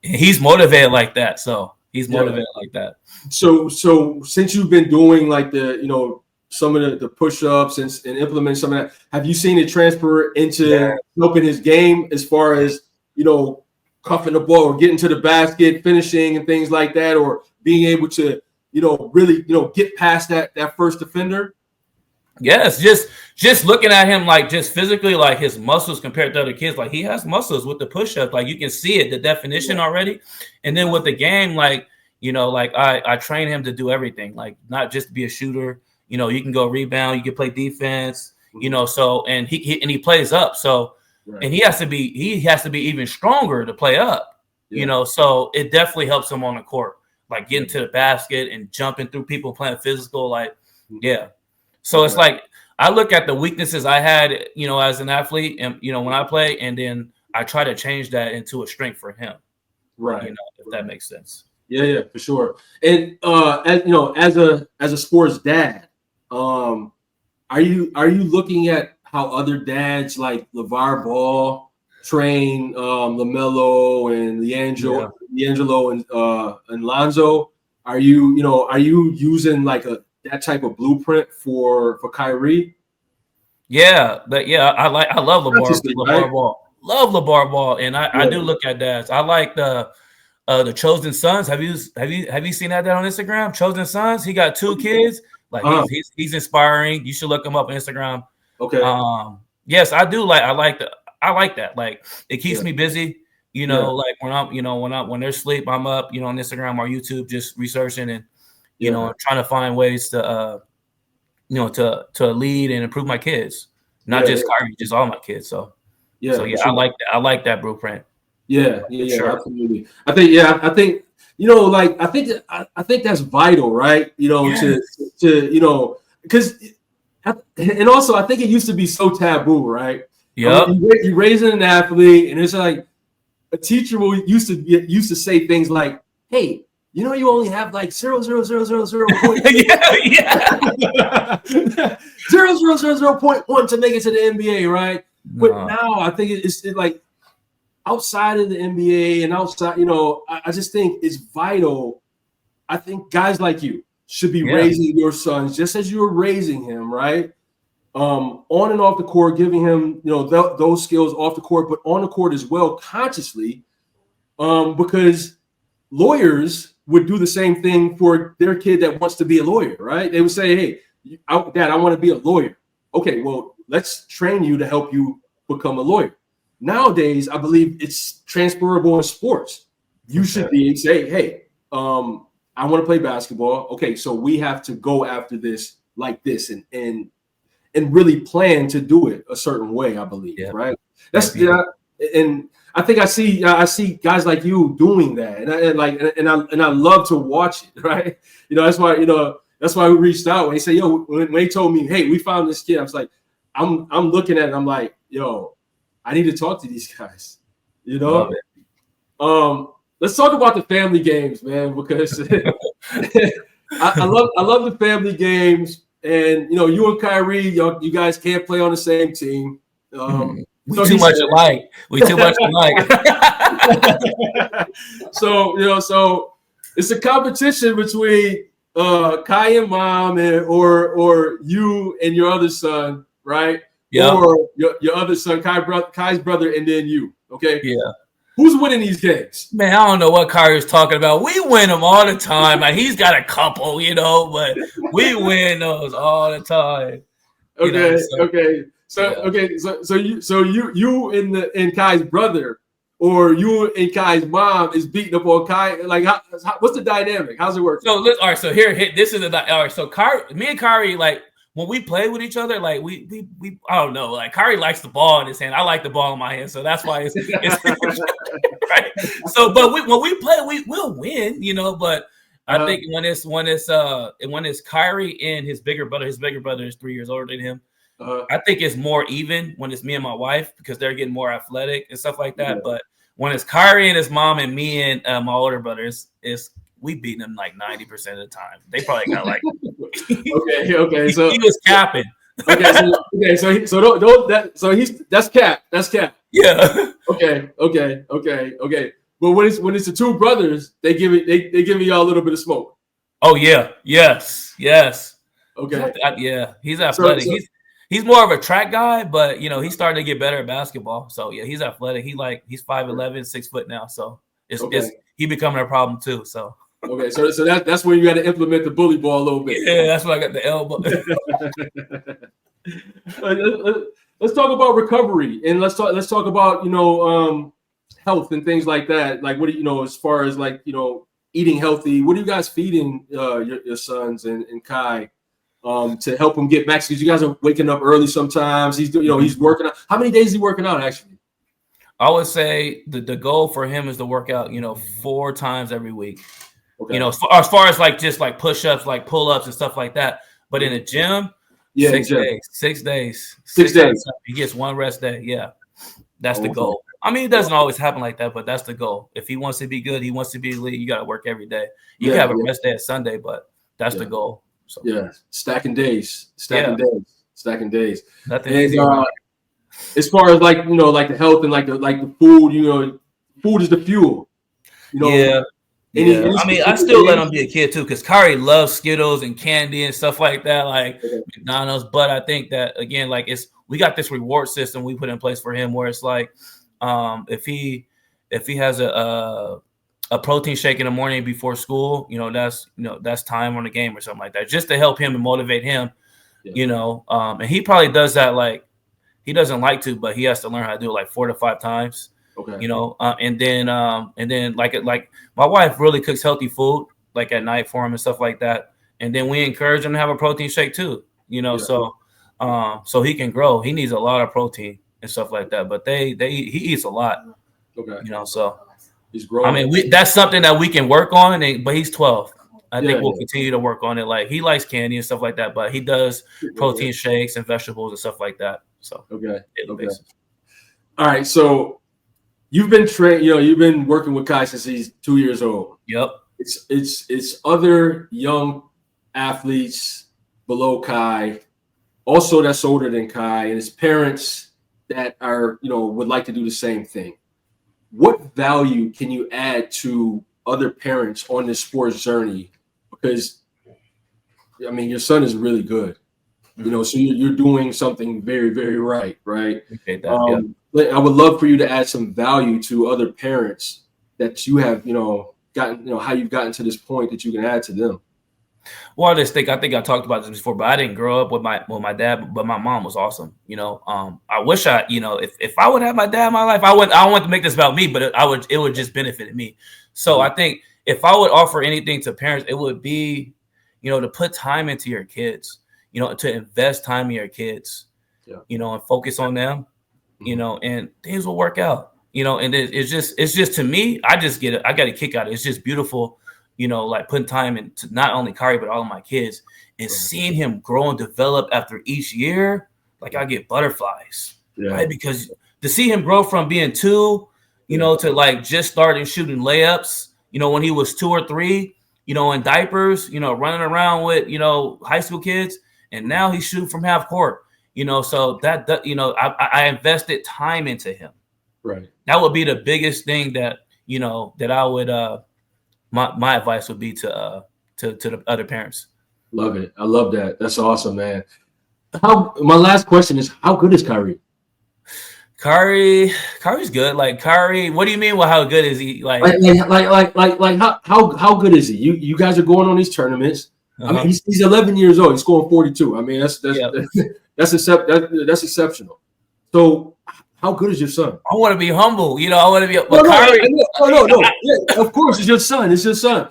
he's motivated like that. So he's motivated like that. So since you've been doing like the some of the push-ups and implement some of that, have you seen it transfer into helping his game as far as cuffing the ball or getting to the basket, finishing and things like that, or being able to, really, get past that first defender? Yes, just looking at him, like just physically, like his muscles compared to other kids, like he has muscles with the push-up, like you can see it, the definition already. And then with the game, like, like I train him to do everything, like not just be a shooter, You can go rebound, you can play defense, so and he plays up. So and he has to be even stronger to play up, so it definitely helps him on the court, like getting to the basket and jumping through people, playing physical, like So it's like I look at the weaknesses I had, as an athlete, and when I play, and then I try to change that into a strength for him. Right. If that makes sense. Yeah, for sure. And as a sports dad, are you looking at how other dads like LeVar Ball train LaMelo and D'Angelo and Lonzo? Are you using like that type of blueprint for Kyrie? Yeah, I love LeVar Ball. Love LeVar Ball, and I do look at dads. I like the Chosen Sons. Have you seen that on Instagram? Chosen Sons. He got 2 kids. Like he's inspiring. You should look him up on Instagram. Okay. Yes, I do. I like that. Like it keeps me busy. Like when they're asleep, I'm up. On Instagram or YouTube, just researching and trying to find ways to to lead and improve my kids, not just Kyrie, just all my kids. So sure. I like that. I like that blueprint. Yeah, sure. Absolutely. I think I think that's vital, right? To because and also I think it used to be so taboo, right? Yeah. You're raising an athlete, and it's like a teacher used to say things like, "Hey, you only have like 0.00000.1 0.000.1 to make it to the NBA, right?" But now I think it's like outside of the NBA and outside, I just think it's vital. I think guys like you should be raising your sons just as you were raising him, right? On and off the court, giving him, those skills off the court, but on the court as well, consciously, because lawyers would do the same thing for their kid that wants to be a lawyer, right? They would say, "Hey, Dad, I want to be a lawyer." Okay, well, let's train you to help you become a lawyer. Nowadays, I believe it's transferable in sports. You should say, "Hey, I want to play basketball. Okay, so we have to go after this like this and really plan to do it a certain way." I believe, right? That's and I think I see guys like you doing that, and I love to watch it, right? That's why we reached out when he said, when he told me, "Hey, we found this kid," I was like, I'm looking at it, I'm like, I need to talk to these guys, Love it. Let's talk about the family games, man, because I love the family games, and you and Kyrie, you guys can't play on the same team. We too much alike. So it's a competition between Kai and Mom, or you and your other son, right? Yeah. Or your other son, Kai's brother, and then you. Okay. Yeah. Who's winning these games? Man, I don't know what Kyrie's talking about. We win them all the time. Like he's got a couple, but we win those all the time. Okay. So you and Kai's brother, or you and Kai's mom is beating up on Kai. Like, what's the dynamic? How's it work? So all right. So this is all right. So me and Kyrie, like when we play with each other, like we I don't know. Like Kyrie likes the ball in his hand. I like the ball in my hand. So that's why it's right. So, but when we play, we'll win. But I think when it's Kyrie and his bigger brother is 3 years older than him. I think it's more even when it's me and my wife because they're getting more athletic and stuff like that. Yeah. But when it's Kyrie and his mom and me and my older brother, we beating them like 90% of the time. They probably got like okay. So he was capping. That's cap. That's cap. Yeah. Okay. But when it's the two brothers, they give y'all a little bit of smoke. Oh yeah. Yes. Okay. He's athletic. He's more of a track guy, but he's starting to get better at basketball. So yeah, he's athletic. He's 5'11", 6 foot now. So it's he becoming a problem too. So okay, so that's where you got to implement the bully ball a little bit. Yeah, that's why I got the elbow. Let's talk about recovery, and let's talk about health and things like that. Like what do as far as like eating healthy? What are you guys feeding your sons and Kai to help him get back? Because you guys are waking up early sometimes. He's he's working out. How many days is he working out actually? I would say the goal for him is to work out, 4 times every week. Okay. As far as like just like push-ups, like pull-ups and stuff like that. But in the gym, 6 days. 6 days. 6 days. He gets 1 rest day. Yeah. That's the goal. I mean, it doesn't always happen like that, but that's the goal. If he wants to be good, he wants to be elite, you got to work every day. You can have a rest day at Sunday, but that's the goal. So stacking days. Nothing easy. As far as like the health and like the food, food is the fuel. I mean, I still let him be a kid too, because Kyrie loves Skittles and candy and stuff like that, like McDonald's. But I think that again, like we got this reward system we put in place for him, where it's like, if he has a protein shake in the morning before school, that's time on the game or something like that, just to help him and motivate him, and he probably does that, like he doesn't like to, but he has to learn how to do it like 4 to 5 times. Okay. And then like my wife really cooks healthy food like at night for him and stuff like that. And then we encourage him to have a protein shake too, so he can grow. He needs a lot of protein and stuff like that, but he eats a lot. Okay. So he's growing. I mean, that's something that we can work on, but he's 12. I think we'll continue to work on it. Like he likes candy and stuff like that, but he does protein shakes and vegetables and stuff like that. So okay. All right. So you've been you've been working with Kai since he's 2 years old. Yep. It's other young athletes below Kai, also that's older than Kai, and his parents that are would like to do the same thing. What value can you add to other parents on this sports journey? Because I mean, your son is really good. So you're doing something very, very right. Okay, that, I would love for you to add some value to other parents that you have, gotten, how you've gotten to this point that you can add to them. Well, I think I talked about this before, but I didn't grow up with my dad, but my mom was awesome. I wish if I would have my dad in my life, I don't want to make this about me, but it would just benefit me. So I think if I would offer anything to parents, it would be, to put time into your kids. To invest time in your kids, and focus on them, and things will work out, and it's just to me, I got a kick out of it. It's just beautiful, like putting time into not only Kyrie, but all of my kids and seeing him grow and develop after each year. Like I get butterflies, right? Because to see him grow from being 2, to like just starting shooting layups, when he was 2 or 3, in diapers, running around with, high school kids. And now he's shooting from half court, so that I invested time into him. Right. That would be the biggest thing that, that I would, my advice would be to the other parents. Love it. I love that. That's awesome, man. My last question is, how good is Kyrie? Kyrie's good. Like Kyrie, what do you mean? Well, how good is he? Like how good is he? You guys are going on these tournaments. I mean, he's 11 years old. He's scoring 42. I mean, that's exceptional. So, how good is your son? I want to be humble. I want to be. Kyrie, no. Yeah, of course, it's your son. It's your son.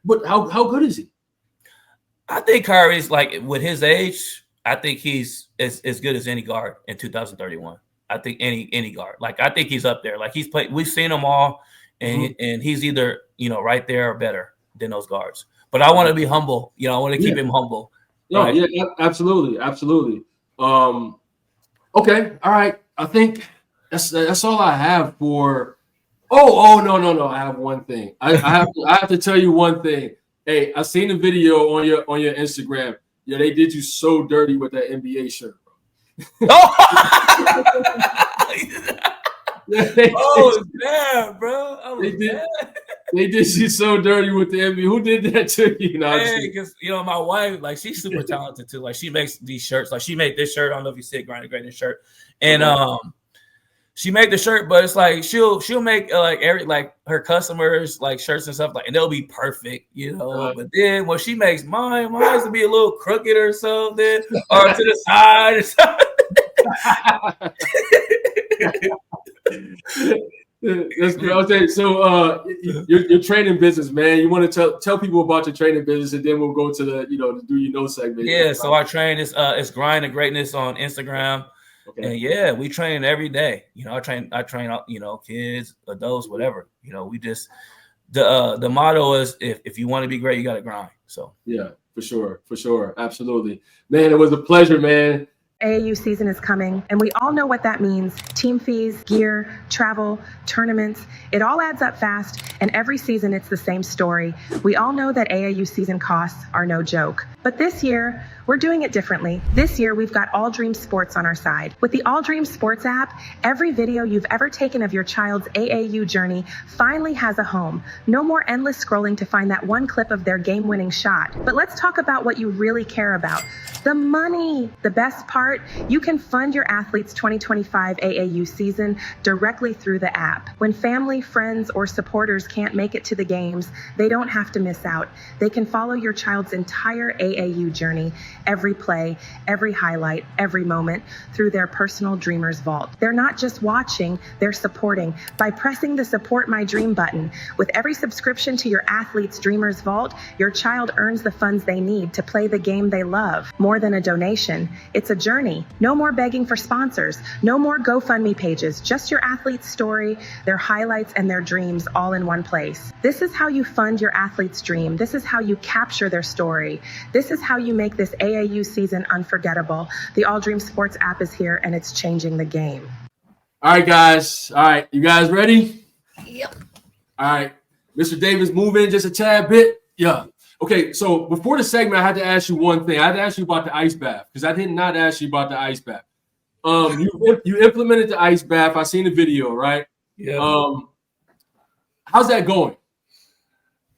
But how good is he? I think Kyrie's like with his age. I think he's as good as any guard in 2031. I think any guard. Like I think he's up there. Like he's played. We've seen them all, and he's either right there or better than those guards. But I want to be humble. I want to keep him humble. No, right? Yeah, absolutely. Okay, all right. I think that's all I have for. Oh no! I have one thing. I have to tell you one thing. Hey, I seen the video on your Instagram. Yeah, they did you so dirty with that NBA shirt, bro. Oh, damn, bro! They did you so dirty with the NBA. Who did that to you? Because my wife, like, she's super talented too. Like, she makes these shirts. Like, she made this shirt. I don't know if you see it, Grinding Greatness shirt. And she made the shirt, but it's like she'll make like her customers like shirts and stuff and they'll be perfect, But then when she makes mine's to be a little crooked or something, or to the side or something. That's good. Okay, so your training business, man. You want to tell people about your training business, and then we'll go to the the do you know segment. Yeah, so I train it's Grind and Greatness on Instagram. Okay. And yeah, we train every day. I train kids, adults, whatever. We just the motto is if you want to be great, you got to grind. So yeah, for sure, absolutely, man. It was a pleasure, man. AAU season is coming, and we all know what that means. Team fees, gear, travel, tournaments, it all adds up fast, and every season it's the same story. We all know that AAU season costs are no joke. But this year, we're doing it differently. This year, we've got All Dreams Sports on our side. With the All Dreams Sports app, every video you've ever taken of your child's AAU journey finally has a home. No more endless scrolling to find that one clip of their game-winning shot. But let's talk about what you really care about. The money. The best part, you can fund your athlete's 2025 AAU season directly through the app. When family, friends, or supporters can't make it to the games, they don't have to miss out. They can follow your child's entire AAU journey, every play, every highlight, every moment, through their personal Dreamers Vault. They're not just watching, they're supporting by pressing the Support My Dream button. With every subscription to your athlete's Dreamers Vault, your child earns the funds they need to play the game they love. More than a donation, it's a journey. No more begging for sponsors, no more GoFundMe pages, just your athlete's story, their highlights, and their dreams all in one place. This is how you fund your athlete's dream. This is how you capture their story. This is how you make this AAU season unforgettable. The All Dream Sports app is here, and it's changing the game. All right, guys. All right, you guys ready? Yep. All right. Mr. Davis, move in just a tad bit. Yeah. Okay, so before the segment, I had to ask you one thing. I had to ask you about the ice bath because I did not ask you about the ice bath. You implemented the ice bath. I seen the video, right? yeah. How's that going?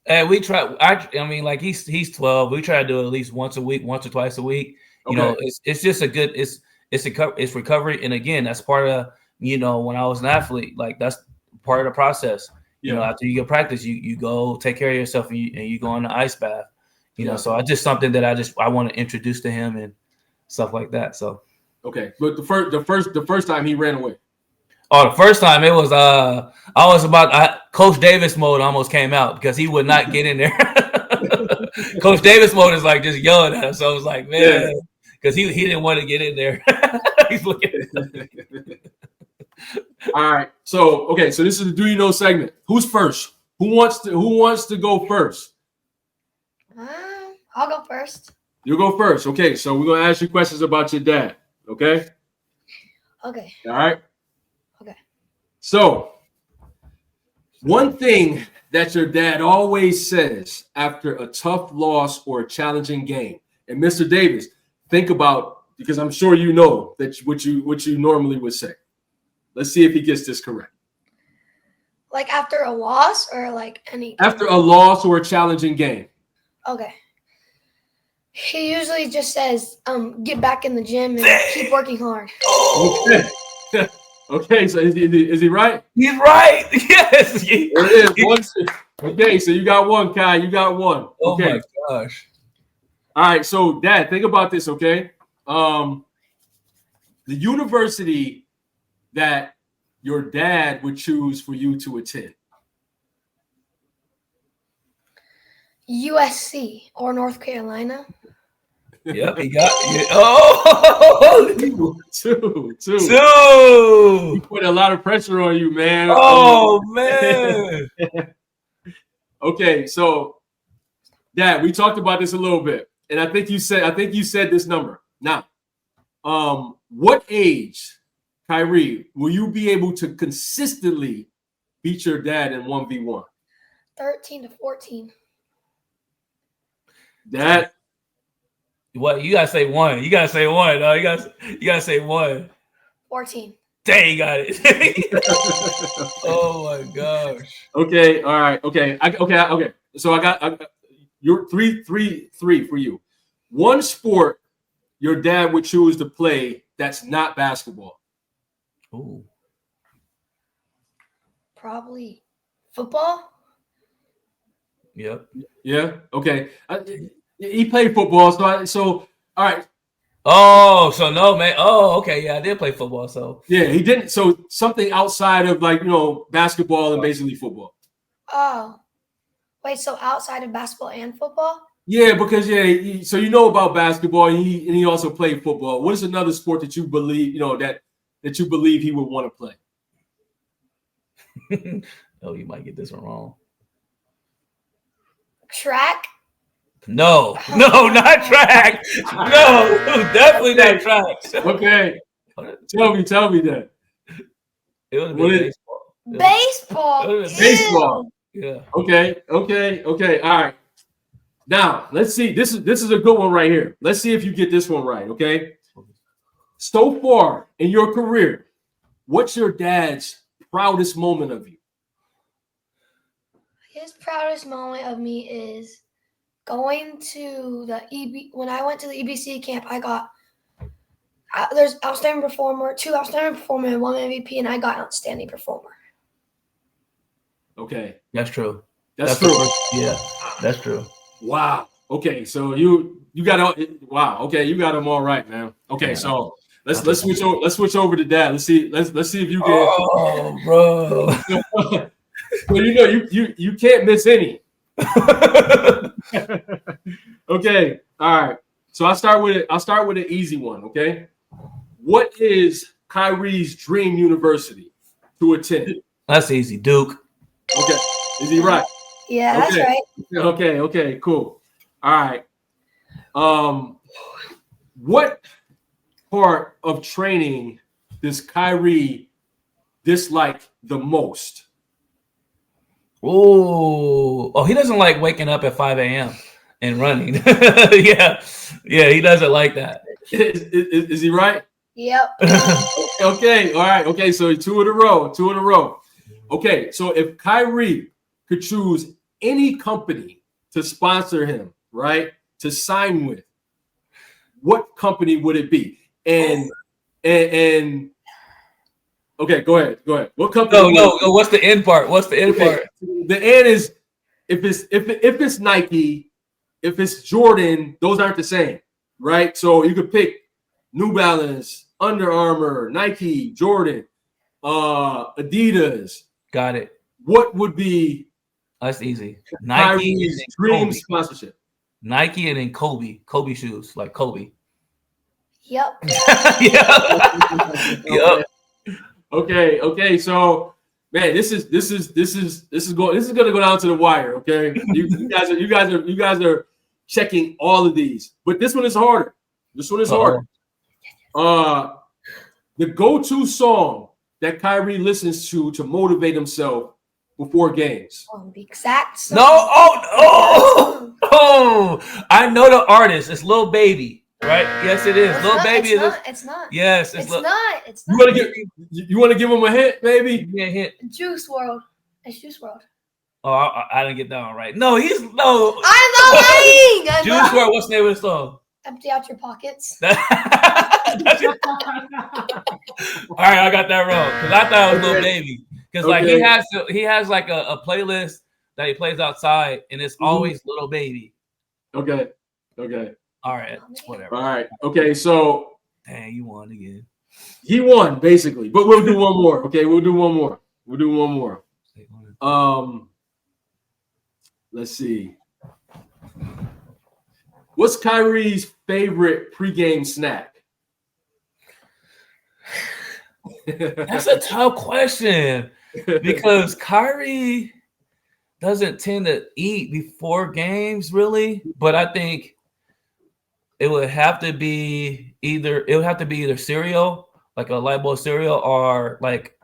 And we try. I mean, like he's 12. We try to do it at least once a week, once or twice a week. Okay. It's just a good. It's recovery, and again, that's part of when I was an athlete, like that's part of the process. After you get practice, you go take care of yourself and you go in the ice bath. So I just something that I want to introduce to him and stuff like that. So okay, but the first time he ran away. Oh, the first time it was Coach Davis mode almost came out because he would not get in there. Coach Davis mode is like just yelling at him. So I was like, man, because he didn't want to get in there. He's looking at All right. So this is the Do You Know segment. Who's first? Who wants to go first? I'll go first. You go first. Okay, so we're gonna ask you questions about your dad. Okay? Okay. All right. Okay. So, one thing that your dad always says after a tough loss or a challenging game, and Mr. Davis, think about, because I'm sure you know that what you normally would say. Let's see if he gets this correct. Like after a loss or like any? After a loss or a challenging game. Okay. He usually just says, get back in the gym and keep working hard. Okay. Okay, so is he right? He's right. Yes. It is. Okay, so you got one, Kai. You got one. Okay. Oh my gosh. All right, so Dad, think about this, okay? The university that your dad would choose for you to attend. USC or North Carolina. Yep, he got it. Oh, Two. two. He put a lot of pressure on you, man. Oh man. Okay, so Dad, we talked about this a little bit, and I think you said this number. Now, what age, Kyrie, will you be able to consistently beat your dad in 1v1? 13 to 14. Dad. What you gotta say one? You gotta say one. No, you gotta say one. 14. Dang, you got it. Oh my gosh. Okay. All right. Okay. Okay. So I got you're 3 for you. One sport your dad would choose to play that's not basketball. Ooh. Probably football. Yep. Yeah. Okay. He played football, so all right. Oh, so no, man. Oh, okay. Yeah, I did play football. So Yeah, he didn't. So something outside of like, basketball and basically football. Oh, wait. So outside of basketball and football? Yeah, because so you know about basketball and he also played football. What is another sport that you believe, that you believe he would want to play? oh, you might get this one wrong. Track? No, not track. No, definitely not track. Okay. Tell me that. It would have been baseball. Baseball. Baseball. Yeah. Okay. All right. Now let's see. This is a good one right here. Let's see if you get this one right. Okay. So far in your career, what's your dad's proudest moment of you? His proudest moment of me is going to the when I went to the EBC camp. I got there's outstanding performer, 2 outstanding performer, and 1 MVP, and I got outstanding performer. Okay, that's true. That's true. Yeah, that's true. Wow. Okay, so you got all. Wow. Okay, you got them all right, man. Okay, so let's switch over to that. Let's see if you can. Oh, bro. Well, you can't miss any. Okay. All right. So I'll start with an easy one. Okay. What is Kyrie's dream university to attend? That's easy. Duke. Okay. Is he right? Yeah, that's right. Okay. Cool. All right. What part of training does Kyrie dislike the most? Oh, he doesn't like waking up at 5 a.m. and running. yeah, he doesn't like that. Is he right? Yep. Okay, all right. Okay, so 2 in a row. Okay, so if Kyrie could choose any company to sponsor him, right, to sign with, what company would it be? And okay, go ahead. What company? No. What's the end part? The end is if it's Nike, if it's Jordan, those aren't the same, right? So you could pick New Balance, Under Armour, Nike, Jordan, Adidas. Got it. What would be? That's easy. Kyrie's dream sponsorship. Nike and then Kobe shoes, like Kobe. Yep. Yep. Okay. So, man, this is gonna go down to the wire. Okay, you guys are checking all of these, but this one is harder. Harder. The go-to song that Kyrie listens to motivate himself before games. The exact song. No. Oh! I know the artist. It's Lil Baby. Right? Yes, it is. Lil Baby is. It's not. Yes, it's not. It's not. You want to give him a hint, maybe? Yeah, hint. Juice WRLD. It's Juice WRLD. Oh, I didn't get that one right. No, he's no. I'm not lying. Juice WRLD. What's the name of the song? Empty out your pockets. All right, I got that wrong because I thought it was Lil Baby. Because like he has like a playlist that he plays outside, and it's always Lil Baby. Okay. All right, whatever. All right. Okay, so dang, you won again. He won basically, but we'll do one more. Okay, we'll do one more. Let's see. What's Kyrie's favorite pregame snack? That's a tough question because Kyrie doesn't tend to eat before games, really. But I think it would have to be either cereal, like a light bowl cereal, or like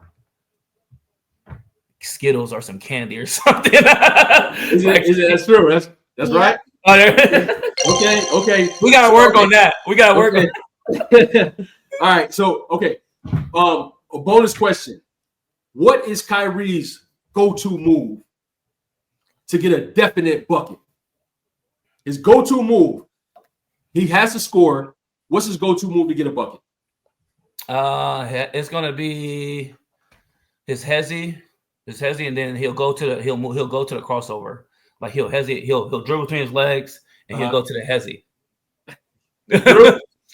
Skittles or some candy or something. That's true. That's right. Okay. We gotta work on that. All right. So a bonus question: what is Kyrie's go-to move to get a definite bucket? His go-to move. He has to score. What's his go-to move to get a bucket? It's gonna be his hezzy, and then he'll go to the crossover. Like he'll dribble between his legs and he'll go to the hezzy.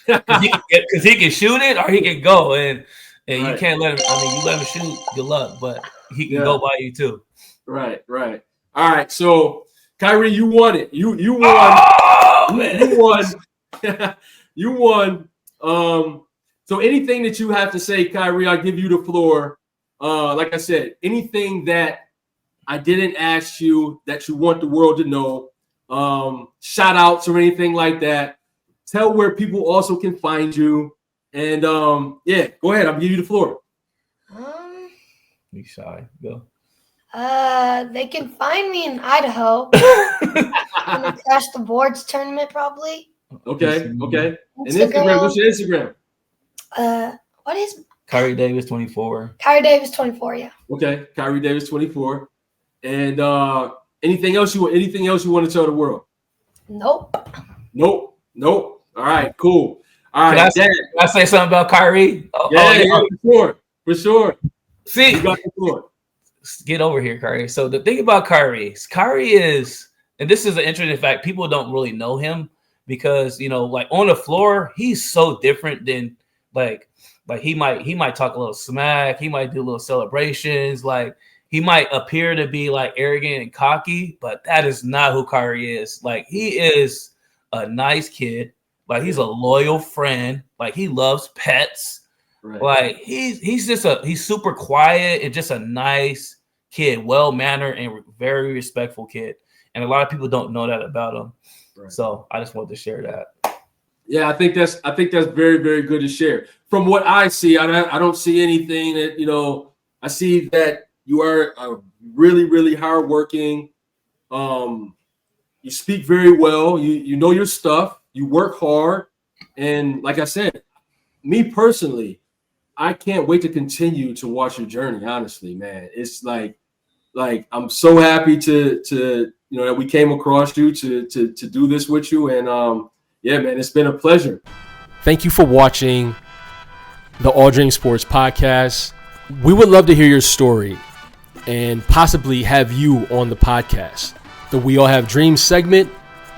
Because he can shoot it or he can go, and you Right. can't let him. I mean, you let him shoot, good luck, but he can Yeah. go by you too. Right. All right. So, Kyrie, you won it. You won. Oh, man. You won. You won. So anything that you have to say, Kyrie, I'll give you the floor. Like I said, anything that I didn't ask you that you want the world to know, shout outs or anything like that. Tell where people also can find you. And yeah, go ahead. I'll give you the floor. Be shy. Go. They can find me in Idaho. In the Crash the Boards tournament, probably. Okay. And Instagram. Instagram. What's your Instagram? What is Kyrie Davis 24. Kyrie Davis 24? Yeah. Okay, Kyrie Davis 24. And anything else you want to tell the world? Nope. Nope. All right, cool. All right, Can I say something about Kyrie? Yeah, for sure. See, You got the floor. get over here, Kyrie. So the thing about Kyrie is, and this is an interesting fact, people don't really know him because, like on the floor, he's so different than like he might talk a little smack, he might do little celebrations, like he might appear to be like arrogant and cocky, but that is not who Kyrie is. Like he is a nice kid, like he's a loyal friend, like he loves pets. Right. Like he's super quiet and just a nice kid, well-mannered and very respectful kid. And a lot of people don't know that about him. Right. So I just wanted to share that. Yeah, I think that's very, very good to share. From what I see, I don't see anything that, I see that you are really, really hardworking. You speak very well. You know your stuff. You work hard. And like I said, me personally, I can't wait to continue to watch your journey. Honestly, man, it's like I'm so happy to that we came across you to do this with you. And yeah, man, it's been a pleasure. Thank you for watching the All Dream Sports podcast. We would love to hear your story and possibly have you on the podcast. The We All Have Dreams segment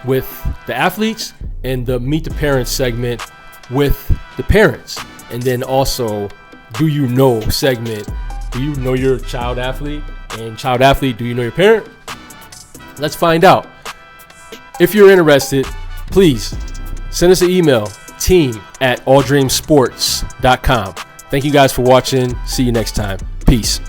with the athletes and the Meet the Parents segment with the parents. And then also, Do You Know segment. Do you know your child athlete? And child athlete, do you know your parent? Let's find out. If you're interested, please send us an email, team@alldreamsports.com. Thank you guys for watching. See you next time. Peace.